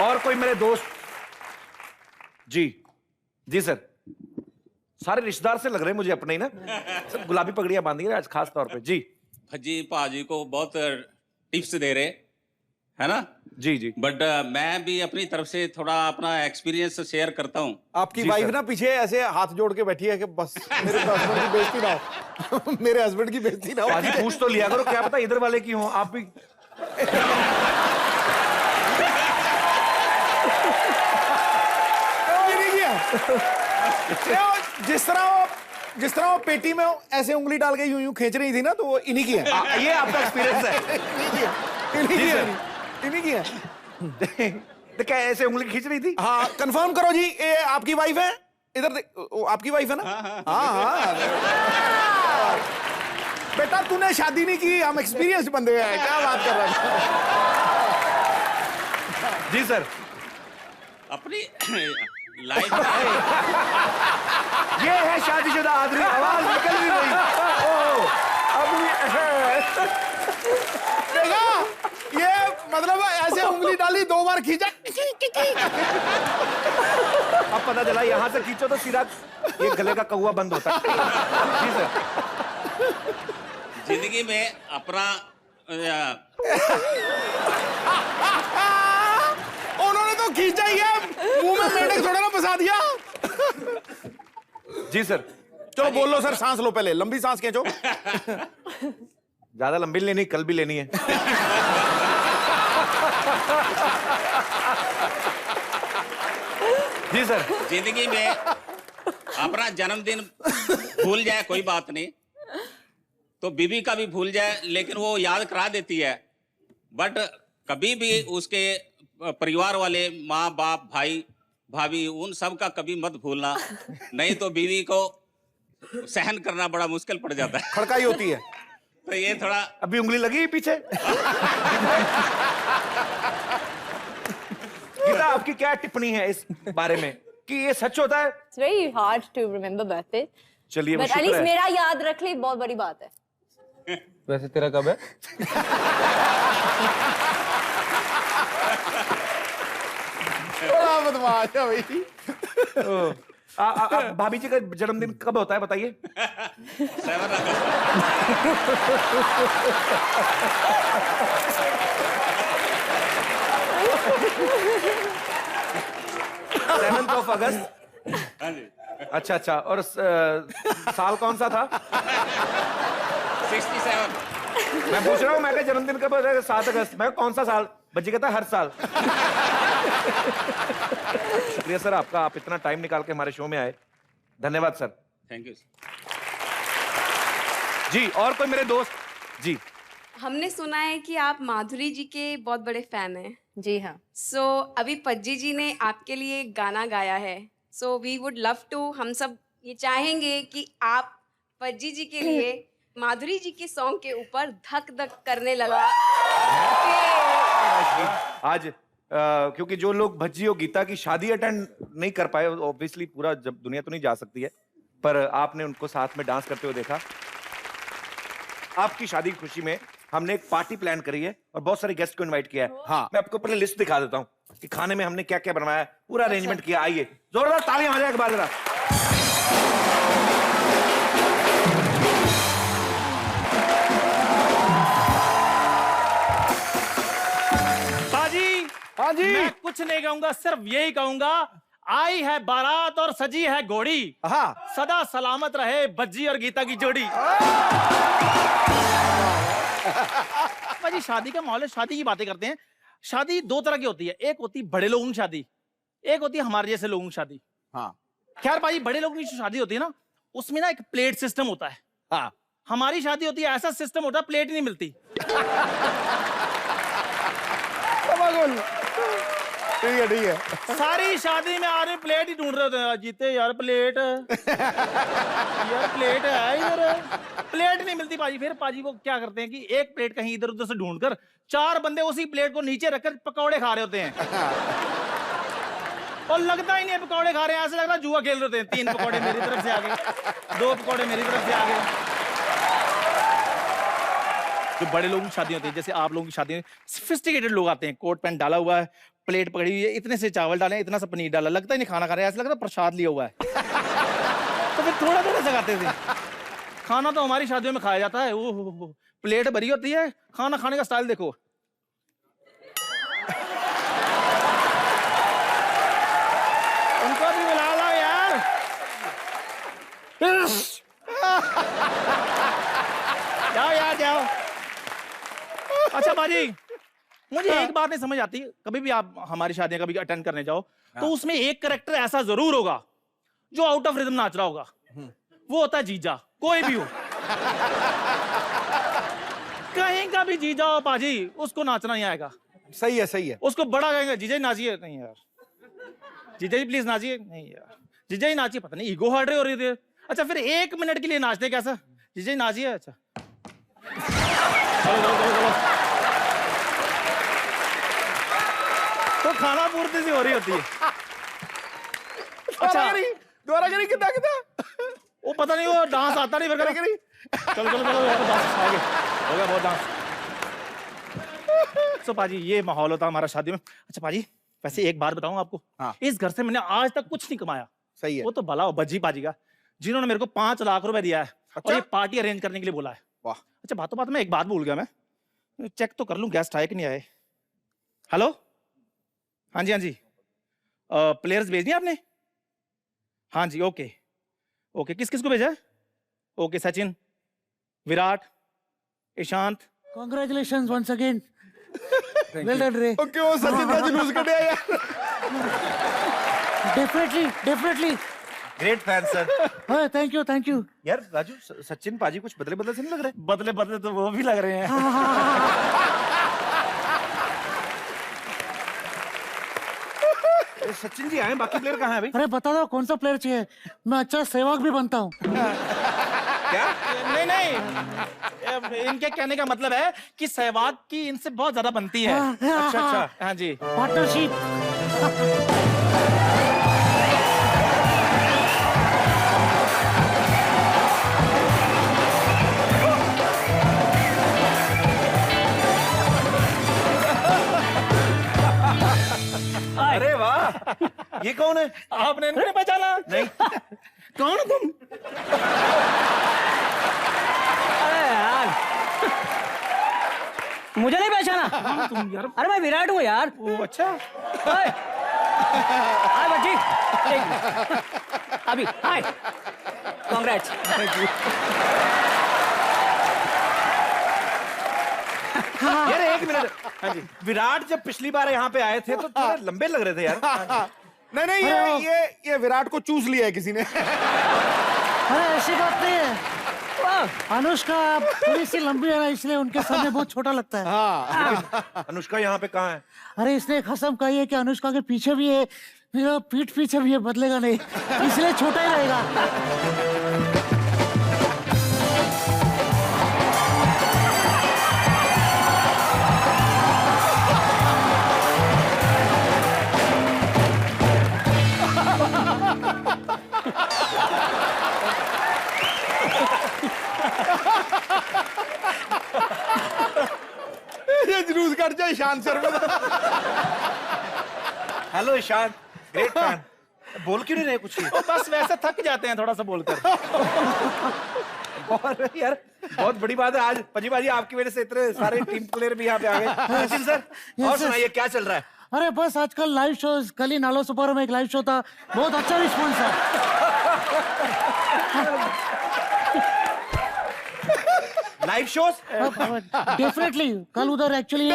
और कोई मेरे दोस्त? जी जी सर। सारे रिश्तेदार से लग रहे हैं मुझे अपने ही ना, सब गुलाबी पगड़ियां बांधी है आज खास तौर पे। जी। भज्जी पाजी को बहुत टिप्स दे रहे है ना? जी जी। बट मैं भी अपनी तरफ से थोड़ा अपना एक्सपीरियंस शेयर करता हूँ। आपकी वाइफ ना पीछे ऐसे हाथ जोड़ के बैठी है कि बस मेरे हस्बैंड की बेइज्जती ना हो। मेरे हस्बैंड की बेइज्जती ना हो। पाजी पूछ तो लिया करो, क्या पता इधर वाले की हो आप भी। जिस तरह वो पेटी में ऐसे उंगली डाल के यूं यूं खींच रही थी ना, तो वो इन्हीं की है। ये आपका एक्सपीरियंस है? इन्हीं की है। तो क्या ऐसे उंगली खींच रही थी? हाँ, कंफर्म करो जी, ये आपकी वाइफ है? इधर आपकी वाइफ है ना? हाँ। बेटा तूने शादी नहीं की, हम एक्सपीरियंस बंदे हैं, क्या बात कर रहे हैं? जी सर। अपनी लाइफ ये है शादीशुदा आदमी, आवाज निकल भी रही। देखा, ये मतलब ऐसे उंगली डाली, 2 बार खींचा। अब पता चला यहाँ से खींचो तो सीधा ये गले का कौवा बंद होता है। जी सर। जिंदगी में अपना दिया। जी सर। चलो बोल लो सर, सांस लो पहले, लंबी सांस खींचो। ज्यादा लंबी लेनी, कल भी लेनी है। जी सर। जिंदगी में अपना जन्मदिन भूल जाए कोई बात नहीं, तो बीवी का भी भूल जाए, लेकिन वो याद करा देती है। बट कभी भी उसके परिवार वाले, माँ बाप, भाई भाभी, उन सब का कभी मत भूलना, नहीं तो बीवी को सहन करना बड़ा मुश्किल पड़ जाता है। खड़काई होती है। तो ये थोड़ा अभी उंगली लगी पीछे। गीता, आपकी क्या टिप्पणी है इस बारे में कि ये सच होता है? It's very hard to remember birthday. चलिए, वो But at शुक्र least है। मेरा याद रख ली, बहुत बड़ी बात है। वैसे तेरा कब है? बड़ा बदमाश है भाई। भाभी जी का जन्मदिन कब होता है बताइए? 7 अगस्त। 7th of अगस्त। हाँ जी। अच्छा अच्छा, और साल कौन सा था? 67। मैं पूछ रहा हूँ, मैं जन्मदिन कब होता है? 7 अगस्त। मैं कौन सा साल? बच्ची कहता है हर साल। शुक्रिया सर आपका, आप इतना टाइम निकाल के हमारे शो में आए, धन्यवाद सर। Thank you. जी, और कोई मेरे दोस्त? जी। हमने सुना है कि आप माधुरी जी के बहुत बड़े फैन हैं। जी हाँ। सो अभी पज्जी जी ने आपके लिए गाना गाया है, so we would love to, हम सब ये चाहेंगे कि आप पज्जी जी के लिए माधुरी जी के सॉन्ग के ऊपर धक धक करने लगा। आज क्योंकि जो लोग भज्जी और गीता की शादी अटेंड नहीं कर पाए, ऑब्वियसली पूरा जब दुनिया तो नहीं जा सकती है, पर आपने उनको साथ में डांस करते हुए देखा। आपकी शादी की खुशी में हमने एक पार्टी प्लान करी है और बहुत सारे गेस्ट को इनवाइट किया है। हाँ, मैं आपको पहले लिस्ट दिखा देता हूँ कि खाने में हमने क्या क्या बनवाया है, पूरा अरेंजमेंट किया। आइए, जोरदार तालियां हो जाए एक बार जरा। बाजी, हाँ जी। मैं कुछ नहीं कहूंगा, सिर्फ यही कहूंगा, आई है बारात और सजी है घोड़ी, हाँ, सदा सलामत रहे बज्जी और गीता की जोड़ी। बाजी, शादी का माहौल है, शादी की बातें करते हैं। शादी दो तरह की होती है, एक होती है बड़े लोगों की शादी, एक होती है हमारे जैसे लोगों की शादी। हाँ। खैर भाई, बड़े लोगों की जो शादी होती है ना, उसमें ना एक प्लेट सिस्टम होता है। हाँ। हमारी शादी होती है ऐसा सिस्टम होता है, प्लेट ही नहीं मिलती। ठीक है, ठीक है। सारी शादी में आदमी प्लेट ही ढूंढ रहे थे। जीते यार प्लेट, यार प्लेट है इधर, प्लेट नहीं मिलती पाजी। फिर पाजी वो क्या करते हैं कि एक प्लेट कहीं इधर उधर से ढूंढकर 4 बंदे उसी प्लेट को नीचे रखकर पकौड़े खा रहे होते हैं। और लगता ही नहीं है पकौड़े खा रहे हैं, ऐसे लग रहा है जुआ खेल रहे होते हैं। 3 पकौड़े मेरी तरफ से आ गए, 2 पकौड़े मेरी तरफ से आ गए। जो बड़े लोगों की शादी होती है, जैसे आप लोगों की शादी में सोफिस्टिकेटेड लोग आते हैं, कोट पैंट डाला हुआ है, प्लेट पकड़ी हुई है, इतने से चावल डाले, इतना सा पनीर डाला, लगता ही नहीं खाना खा रहे हैं, ऐसा लगता है प्रसाद लिया हुआ है। तो फिर थोड़ा थोड़ा सा खाते थे। खाना तो हमारी शादियों में खाया जाता है, वो प्लेट भरी होती है, खाना खाने का स्टाइल देखो। उनको भी बुला लो यार। जाओ यार जाओ। अच्छा बाजी, मुझे एक बात नहीं समझ आती, कभी भी आप हमारी शादियां कभी अटेंड करने जाओ तो उसमें एक कैरेक्टर ऐसा जरूर होगा जो आउट ऑफ रिदम नाच रहा होगा। वो होता है जीजा, कोई भी हो। कहीं का भी जीजा हो पाजी, उसको नाचना नहीं आएगा। सही है, सही है। उसको बड़ा कहेंगे जीजा ही नाचिए, नहीं यार जीजा जी प्लीज नाचिए, नहीं यार जीजा ही नाचिए, पता नहीं ईगो हर्ट रही हो रही थी। अच्छा फिर 1 मिनट के लिए नाचते कैसा, जीजा ही नाचिए। अच्छा चलो चलो चलो चलो। तो खाना पूर्ति सी हो रही होती है। अच्छा दोबारा करी कितना कितना, वो पता नहीं, वो डांस आता नहीं फिर करी। चलो चलो चलो यार, डांस आगे हो गया, बहुत डांस। तो पाजी ये माहौल होता हमारा शादी में। अच्छा पाजी, वैसे एक बात बताऊं आपको, हाँ। इस घर से मैंने आज तक कुछ नहीं कमाया। सही है। वो तो भला हो बज्जी पाजी का, जिन्होंने मेरे को 5 लाख रुपए दिया है। अच्छा? और ये पार्टी अरेंज करने के लिए बोला है। वाह। अच्छा बातों बात में एक बात भूल गया, मैं चेक तो कर लूं गेस्ट आए कि नहीं आए। हेलो, हाँ जी हाँ जी, प्लेयर्स भेज दिए आपने? हाँ जी, ओके ओके। किस किस को भेजा है? Okay, Sachin, Virat, Ishant. Congratulations once again. Well done, Ray. Okay, वो सचिन का जुलूस कटे यार। Definitely. Great fan sir. Thank you. यार राजू, सचिन पाजी कुछ बदले बदले से नहीं लग रहे? बदले तो वो भी लग रहे हैं। सचिन जी आए, बाकी प्लेयर कहाँ हैं अभी? अरे बता दो कौन सा प्लेयर चाहिए, मैं अच्छा सेवक भी बनता हूँ। क्या? नहीं, इनके कहने का मतलब है कि सहवाग की इनसे बहुत ज्यादा बनती है। अच्छा। हाँ जी, पार्टनरशिप। अरे वाह, ये कौन है? आपने इनको नहीं पहचाना? नहीं। कौन हो तुम? अरे यार, मुझे नहीं पहचाना? तुम यार। अरे मैं विराट हूँ यार। ओ अच्छा। हाय बच्ची, अभी हाय, कांग्रेट्स। यार एक मिनट। हाँ जी, विराट जब पिछली बार यहाँ पे आए थे तो थोड़े लंबे लग रहे थे यार। नहीं, ये विराट को चूस लिया है किसी ने। अरे ऐसी बात नहीं है, अनुष्का थोड़ी सी लंबी है ना, इसलिए उनके सामने बहुत छोटा लगता है। हाँ। अनुष्का यहाँ पे कहाँ है? अरे इसने कसम कही है कि अनुष्का के पीछे भी है, मेरा पीठ पीछे भी है, बदलेगा नहीं, इसलिए छोटा ही रहेगा। ये जुलूस कट जाए ईशान सर में। Hello Ishan, great fan. बोल क्यों नहीं रहे कुछ? बस वैसे थक जाते हैं थोड़ा सा बोलकर। और यार बहुत बड़ी बात है, आज पजी बाजी आपकी वजह से इतने सारे टीम प्लेयर भी यहाँ पे आ गए। सचिन सर, और सुनाइए क्या चल रहा है? अरे बस आजकल लाइव शोज, कल ही नालो सुपर में एक लाइव शो था, बहुत अच्छा रिस्पॉन्स है। Live shows? डेफिनेटली, कल उधर actually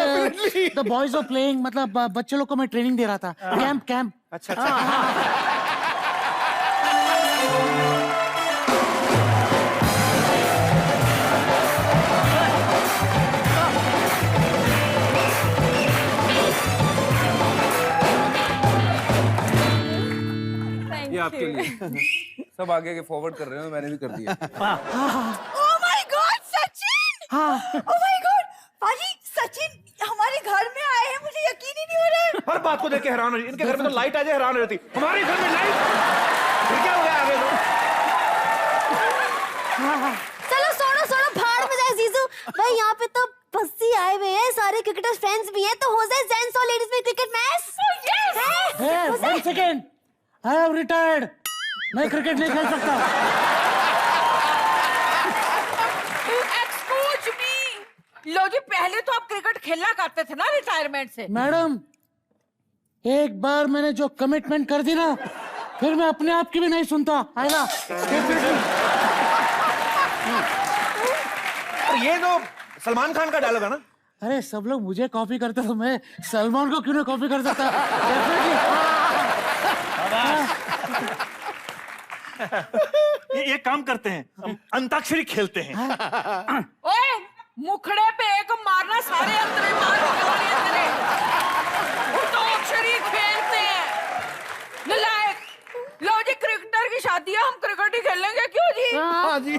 the boys are playing, मतलब बच्चे लोग को मैं ट्रेनिंग दे रहा था, कैंप। अच्छा। ये आपके लिए। सब आगे के फॉरवर्ड कर रहे हो, मैंने भी कर दिया। Oh my God, Sachin! Oh my God, पाजी, सचिन हमारे घर में आए हैं, मुझे यकीन ही नहीं हो रहा है। हर बात को देख के हैरान हो रही। इनके घर में तो लाइट आ जाए हैरान हो रहती, हमारे घर में लाइट फिर क्या हो गया आगे तो? चलो सोना भाड़ में जाए जीजू भाई, यहाँ पे तो बस्ती आए हुए हैं, सारे क्रिकेटर फ्रेंड्स भी हैं, तो हो जाए जेंट्स और लेडीज में cricket match. One second, I have retired, मैं क्रिकेट नहीं खेल सकता। एक्सक्यूज मी, लो जी, पहले तो आप क्रिकेट खेलना करते थे ना रिटायरमेंट से। मैडम, एक बार मैंने जो कमिटमेंट कर दी ना, फिर मैं अपने आप की भी नहीं सुनता। आएगा। ये तो सलमान खान का डायलॉग है ना? अरे सब लोग मुझे कॉपी करते तो मैं सलमान को क्यों नहीं कॉपी कर सकता? ये काम करते हैं, हम अंताक्षरी खेलते हैं। ओए, मुखड़े पे एक मारना, सारे अंतरे मार अंतरे। तो अक्षरी खेलते हैं। नलायक, लो जी, क्रिकेटर की शादी है, हम क्रिकेट ही खेलेंगे क्यों जी? हाँ जी।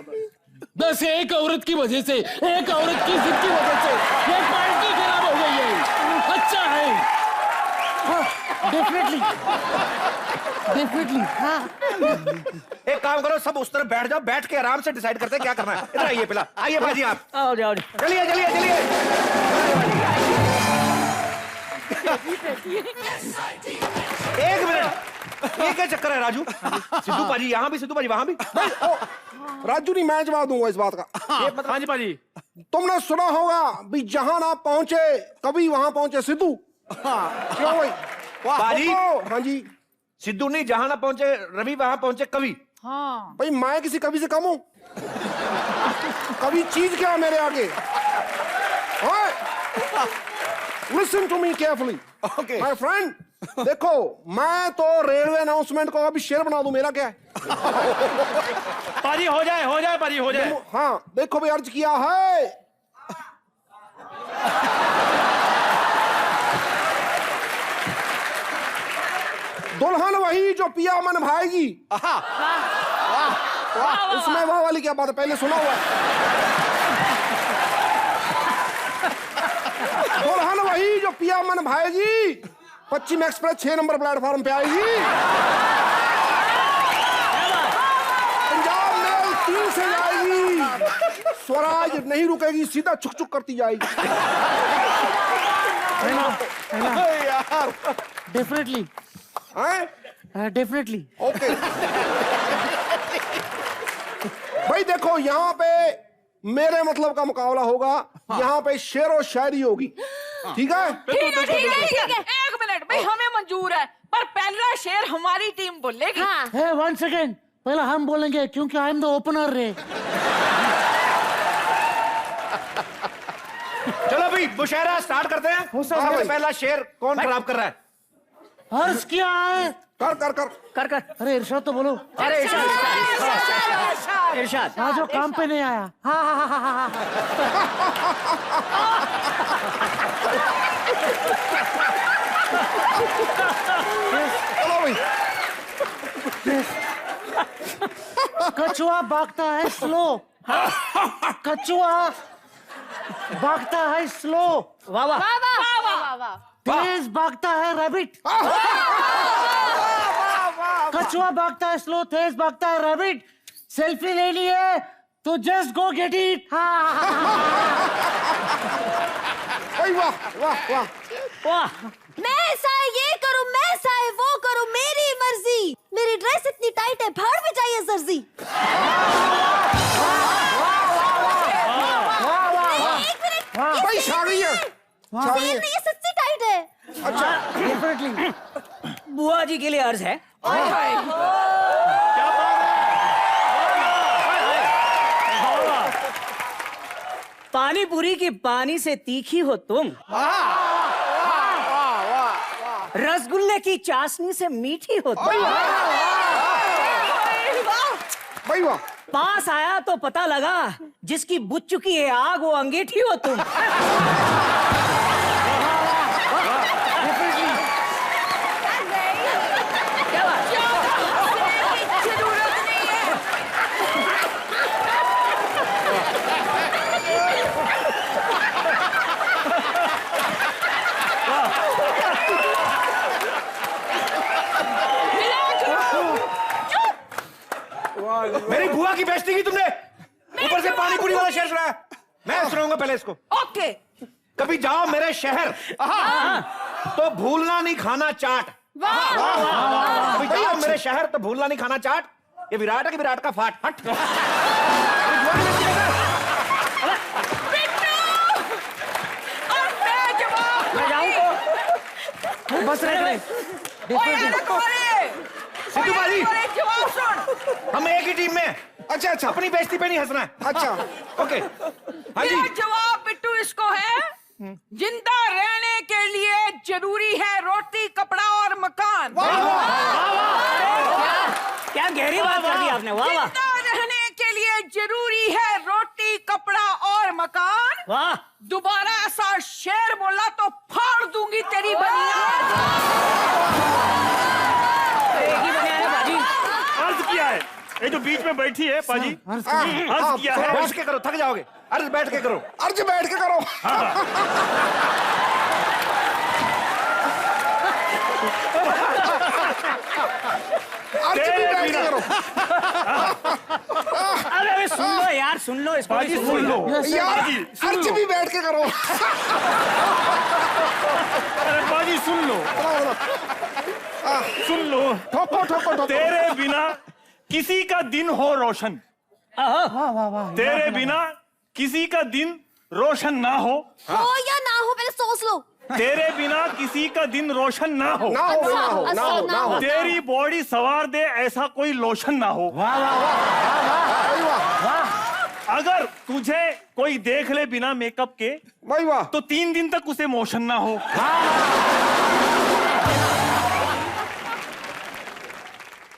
बस एक औरत की वजह से, एक औरत की जिद की वजह से ये पार्टी खराब हो गई है। अच्छा है, डेफिनेटली। एक काम करो, सब उस तरफ बैठ जाओ, बैठ के आराम से डिसाइड करते हैं क्या करना है। इधर आइए, पिला आइए भाजी, आप आओ जाओ। चलिए चलिए चलिए। एक मिनट, ये क्या चक्कर है राजू? सिद्धू पाजी यहाँ भी, सिद्धू पाजी वहां भी। राजू नहीं, मैं जवाब दूंगा इस बात का। हाँ जी पाजी, तुमने सुना होगा भी जहां आप पहुंचे कभी वहां पहुंचे सिद्धू। क्यों भाई? पाजी, हाँ जी, सिद्धू नहीं, जहां ना पहुंचे रवि वहां पहुंचे कवि। हाँ भाई मैं किसी कवि से कम हूं? कवि चीज क्या है मेरे आगे? Listen to me carefully my friend. देखो मैं तो रेलवे अनाउंसमेंट को अभी शेर बना दूं, मेरा क्या है? पाजी हो जाए पाजी हो जाए। हाँ देखो भाई, अर्ज किया है दुल्हन वही जो पिया मन भाएगी। उसमें वाह वाली क्या बात है, पहले सुना हुआ है। दुल्हन वही जो पिया मन भाएगी, पश्चिम एक्सप्रेस 6 नंबर प्लेटफॉर्म पे आएगी। पंजाब मेल 3 से जाएगी, स्वराज नहीं रुकेगी, सीधा चुक चुक करती जाएगी। यार डेफिनेटली डेफिनेटली ओके भाई देखो, यहाँ पे मेरे मतलब का मुकाबला होगा। यहाँ पे शेर और शायरी होगी, ठीक है? ठीक है। एक मिनट भाई, हमें मंजूर है, पर पहला शेर हमारी टीम बोलेगी। है 1 सेकेंड, पहले हम बोलेंगे क्योंकि आई एम द ओपनर रे। चलो भाई मुशायरा स्टार्ट करते हैं। पहला शेर कौन खराब कर रहा है? हर्ष क्या है? कर। अरे इरशाद तो बोलो। अरे इरशाद आज वो काम पे नहीं आया। हाँ। चलो भाई। कछुआ भागता है स्लो। कछुआ भागता है स्लो। वाह वाह वाह वाह। तेज भागता है रैबिट। कछुआ भागता है स्लो, तेज भागता है रैबिट। सेल्फी ले लिए तो जस्ट गो गेट इट। वाह। मैं ऐसा ये करूं, मैं ऐसा वो करूं, मेरी मर्जी। मेरी ड्रेस इतनी टाइट है, फाड़ भी चाहिए जर्सी। भाई शादी है, सेम नहीं, ये सच्ची टाइट है। अच्छा डेफिनेटली बुआ जी के लिए अर्ज है। पानी पूरी की पानी से तीखी हो तुम, रसगुल्ले की चाशनी से मीठी हो तुम। भाई वाह। पास आया तो पता लगा जिसकी बुझ चुकी है आग वो अंगीठी हो तुम। मेरी बुआ की बेइज्जती की तुमने, ऊपर से पानी पूरी वाला शेर सुनाया। मैं सुनाऊंगा पहले इसको। ओके। कभी जाओ मेरे शहर तो भूलना नहीं खाना चाट। कभी जाओ मेरे शहर तो भूलना नहीं खाना चाट। ये विराट है कि विराट का फाट? हट। मैं जाऊं तो बस रहे। सिद्धू बाजी, हम एक ही टीम में हैं। अच्छा अपनी बेइज्जती पे नहीं हंसना है। अच्छा ओके। हाँ जी। मेरा जवाब बिट्टू इसको है, जिंदा रहने के लिए जरूरी है रोटी, कपड़ा और मकान। क्या गहरी बात कर दी आपने। वाह वाह। जिंदा रहने के लिए जरूरी है रोटी, कपड़ा और मकान। वाह। दोबारा ऐसा शेर बोला तो फाड़ दूंगी तेरी बनियान। एक ही बनियान है बाजी। अर्ज किया है, ये जो बीच में बैठी है पाजी, अर्ज किया है। बैठ के करो, थक जाओगे। अर्ज बैठ के करो। अर्ज बैठ के करो। अर्ज भी बैठ के करो। अरे सुन लो यार, सुन लो इसको। बाजी सुन लो यार, अर्ज भी बैठ के करो। अरे बाजी सुन लो, सुन लो। ठोको। तेरे बिना किसी का दिन हो रोशन, तेरे बिना किसी का दिन रोशन ना हो या ना हो, पहले सोच लो। तेरे बिना किसी का दिन रोशन ना हो, ना हो, ना हो, ना हो, ना हो। तेरी बॉडी सवार दे ऐसा कोई लोशन ना हो। वाह वाह वाह वाह। अगर तुझे कोई देख ले बिना मेकअप के भाई वाह, तो 3 दिन तक उसे मोशन ना हो।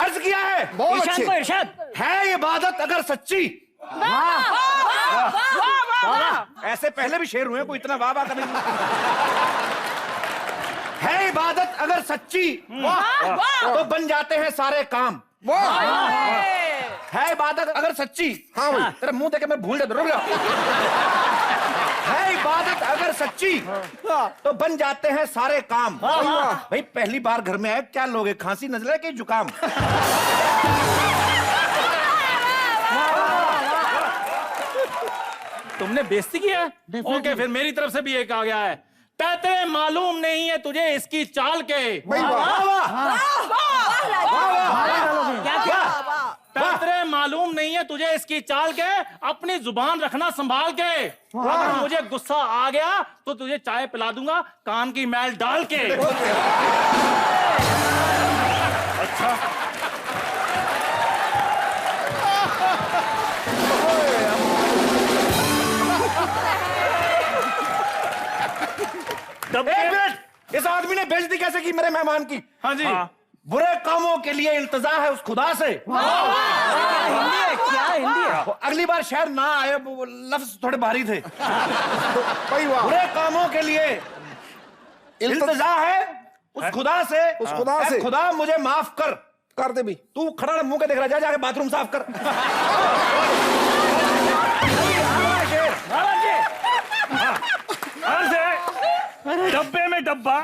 अर्ज किया है बहुत इरशाद अच्छे। को इरशाद। है इबादत अगर सच्ची। ऐसे पहले भी शेर हुए हैं, कोई इतना वाह वाह कभी नहीं। है इबादत अगर सच्ची तो बन जाते हैं सारे काम। है इबादत अगर सच्ची। हाँ भाई। तेरा मुंह देखे मैं भूल जाता, रुक जा। है इबादत अगर सच्ची तो बन जाते हैं सारे काम। भाई पहली बार घर में आए, क्या लोगे, खांसी नजला कि जुकाम? तुमने बेइज्जती किया है? ओके, फिर मेरी तरफ से भी एक आ गया है। तेरे मालूम नहीं है तुझे इसकी चाल के। भाई वाह, तेरे मालूम नहीं है तुझे इसकी चाल के, अपनी जुबान रखना संभाल के। अगर मुझे गुस्सा आ गया तो तुझे चाय पिला दूंगा कान की मैल डाल के। अच्छा, एक मिनट, इस आदमी ने बेइज्जती कैसे की मेरे मेहमान की? हाँ जी। बुरे कामों के लिए इल्तजा है उस खुदा से। हिंदी है क्या? हिंदी है। अगली बार शायद ना आए, वो लफ्ज थोड़े भारी थे। भाई वाह। बुरे कामों के लिए इल्तजा है उस खुदा से। उस खुदा से। ऐ खुदा मुझे माफ कर दे भी। तू खड़ा मुंह के देख रहा, जा जाके बाथरूम साफ कर। डब्बे में डब्बा,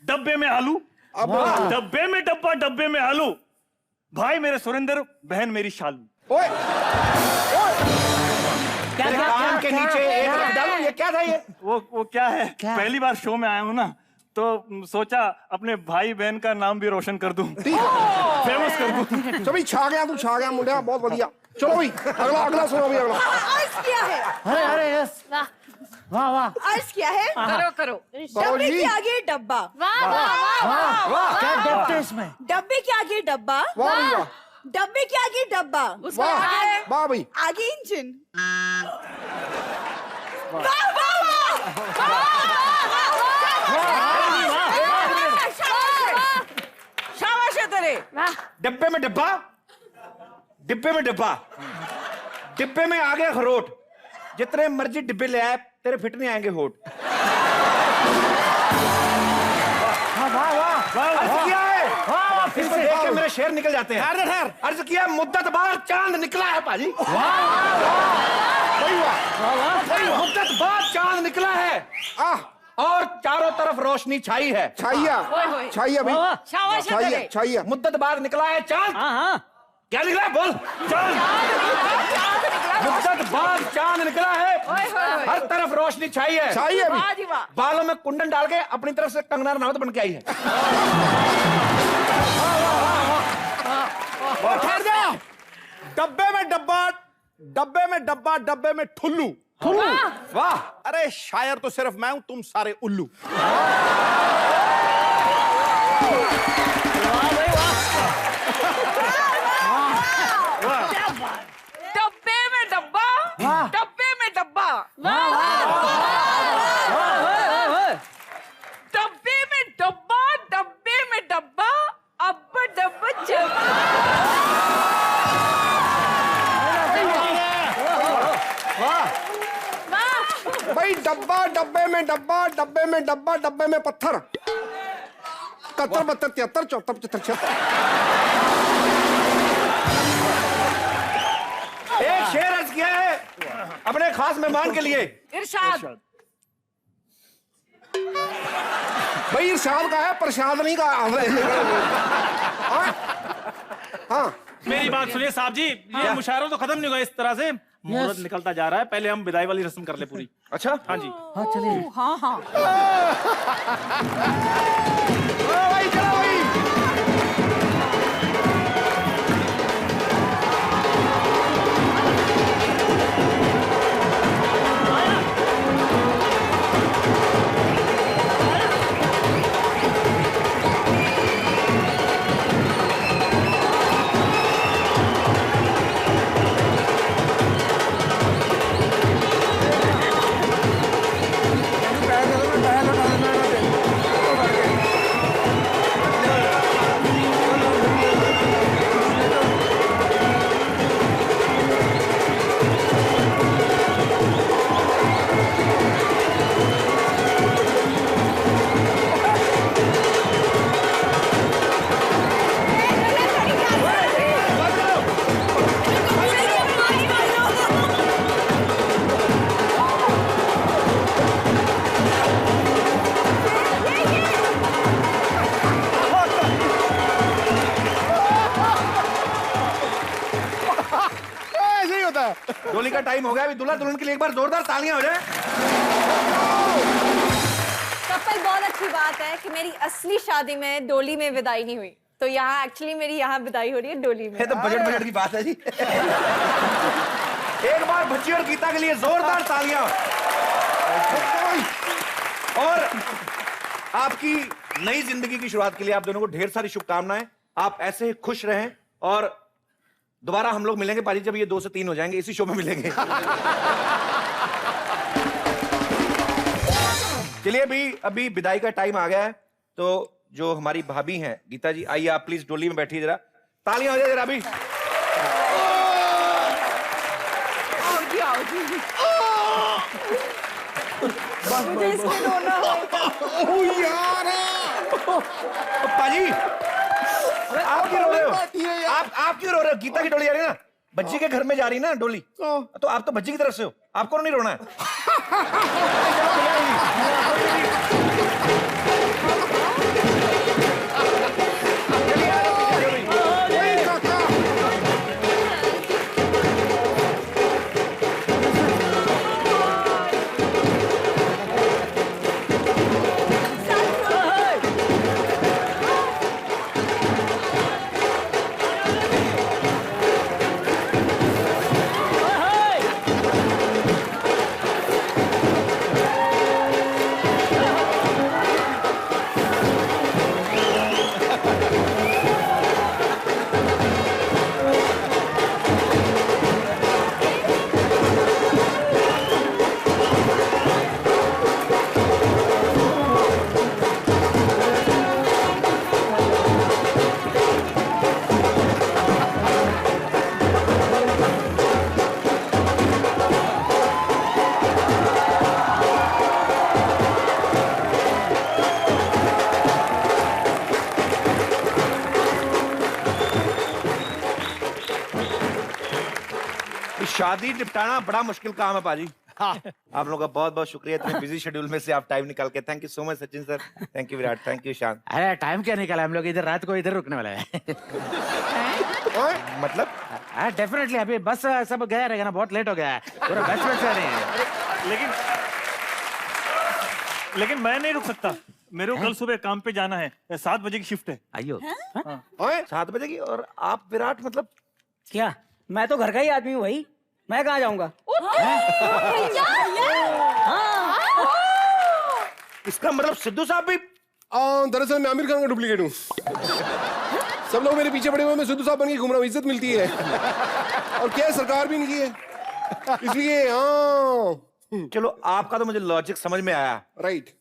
डब्बे में आलू, डब्बे में डब्बा, डब्बे में आलू। भाई मेरे सुरेंद्र, बहन मेरी शालू। ओए, कान के नीचे एक रख डालो, ये क्या था ये? वो क्या है, पहली बार शो में आया हूँ ना, तो सोचा अपने भाई बहन का नाम भी रोशन कर दूं, फेमस कर दूं। चलो भाई, छा गया तू, छा गया मुंडिया, बहुत बढ़िया। चलो भाई, अगला सुनो भाई, अगला। अर्ज किया है। अरे अरे यस, वाह वाह। अर्ज किया है। करो करो। डब्बे के आगे डब्बा। वाह वाह वाह वाह। क्या डेप्थ है इसमें? डब्बे के आगे डब्बा। वाह भाई वाह। डब्बे के आगे डब्बा। उसके वाह, आगे वाह भाई। आगे इंजन। वाह वाह वाह। शाबाश है तेरे। डब्बे में डब्बा, डिब्बे में डब्बा, डिब्बे में आ गया खरोट। जितने मर्जी डिब्बे ले आए, तेरे फिट नहीं आएंगे होठ। वाह वाह। अर्ज किया है, इसको देख के मेरे शेर निकल जाते हैं। अर्ज किया, मुद्दत बाद चांद निकला है पाजी। मुद्दत बाद चांद निकला है और चारों तरफ रोशनी छाई है। छाइया, छाइया भाई, शाबाश है छाइया, तेरे। छाइया। मुद्दत बाद निकला है चांद। क्या निकला है बोल? चांद। मुद्दत बाद चांद निकला है, हर तरफ रोशनी छाई है। छाई है वाह भाई। जी वाह। बालों में कुंडन डाल के अपनी तरफ से कंगना रनावत बन के आई है। ठहर जा। डब्बे में डब्बा, डब्बे में डब्बा, डब्बे में ठुल्लू। वाह। अरे शायर तो सिर्फ मैं हूं, तुम सारे उल्लू। डब्बे में डब्बा, डब्बे में डब्बा, डब्बे में डब्बा, डब्बे में डब्बा, अब डब्बा जब्बा। भाई डब्बा, डब्बे में डब्बा, डब्बे में डब्बा, डब्बे में पत्थर। 71, 72, 73, 74, 75, 76। एक शेर अर्ज किया है अपने खास मेहमान के लिए। इरशाद। भाई इरशाद का है, प्रसाद नहीं का। हाँ, मेरी बात सुनिए साहब जी, ये मुशायरा तो खत्म नहीं हुआ इस तरह से। मुहूर्त निकलता जा रहा है, पहले हम विदाई वाली रस्म कर ले पूरी। अच्छा, हाँ जी। हाँ चलिए। हाँ हाँ। भाई चलो भाई। का टाइम हो गया, अभी दूल्हा दुल्हन के लिए एक बार जोरदार तालियां हो जाए। कपल, बहुत अच्छी बात है कि मेरी असली शादी में डोली में विदाई नहीं हुई, तो यहाँ एक्चुअली मेरी यहाँ विदाई हो रही है डोली में। ये तो बजट की बात है जी। एक बार भज्जी और गीता के लिए जोरदार तालियां। और आपकी नई जिंदगी की शुरुआत के लिए आप दोनों को ढेर सारी शुभकामनाएं। आप ऐसे ही खुश रहें और दोबारा हम लोग मिलेंगे पाजी जब ये 2 से 3 हो जाएंगे, इसी शो में मिलेंगे। चलिए अभी विदाई का टाइम आ गया है, तो जो हमारी भाभी हैं गीता जी, आइए आप प्लीज डोली में बैठिए, जरा तालियां हो जाए जरा अभी। मुझे इसमें रोना यार पाजी आप क्यों रो रहे हो? आप क्यों रो रहे हो? गीता की डोली जा रही है ना, बच्ची के घर में जा रही है ना डोली, तो आप तो बच्ची की तरफ से हो, आपको नहीं रोना है। शादी निपटाना बड़ा मुश्किल काम है पाजी। हाँ। आप लोगों का बहुत बहुत शुक्रिया, इतने बिजी शेड्यूल में से आप टाइम निकाल के। Thank you so much Sachin sir, thank you Virat, thank you शांत। अरे टाइम क्या निकाला, हम लोग इधर रात को इधर रुकने वाले हैं। मतलब डेफिनेटली अभी बस सब गया रहेगा ना, बहुत लेट हो गया है, पूरा बस बस जा रहे हैं। लेकिन मैं नहीं रुक सकता, मेरे को कल सुबह काम पे जाना है, 7 बजे की शिफ्ट है। आइयो 7 बजे की, और आप विराट मतलब क्या? मैं तो घर का ही आदमी हूँ भाई, मैं कहाँ जाऊंगा? इसका मतलब सिद्धू साहब भी? दरअसल मैं आमिर खान का डुप्लीकेट हूँ। सब लोग मेरे पीछे पड़े हुए, मैं सिद्धू साहब बन के घूम रहा हूँ, इज्जत मिलती है। और क्या सरकार भी इनकी है इसलिए। हाँ चलो, आपका तो मुझे लॉजिक समझ में आया। राइट।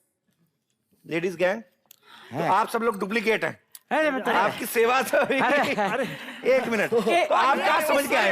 लेडीज गैंग, तो आप सब लोग डुप्लीकेट हैं। आपकी सेवा तो एक मिनट, तो आप क्या समझ के आए?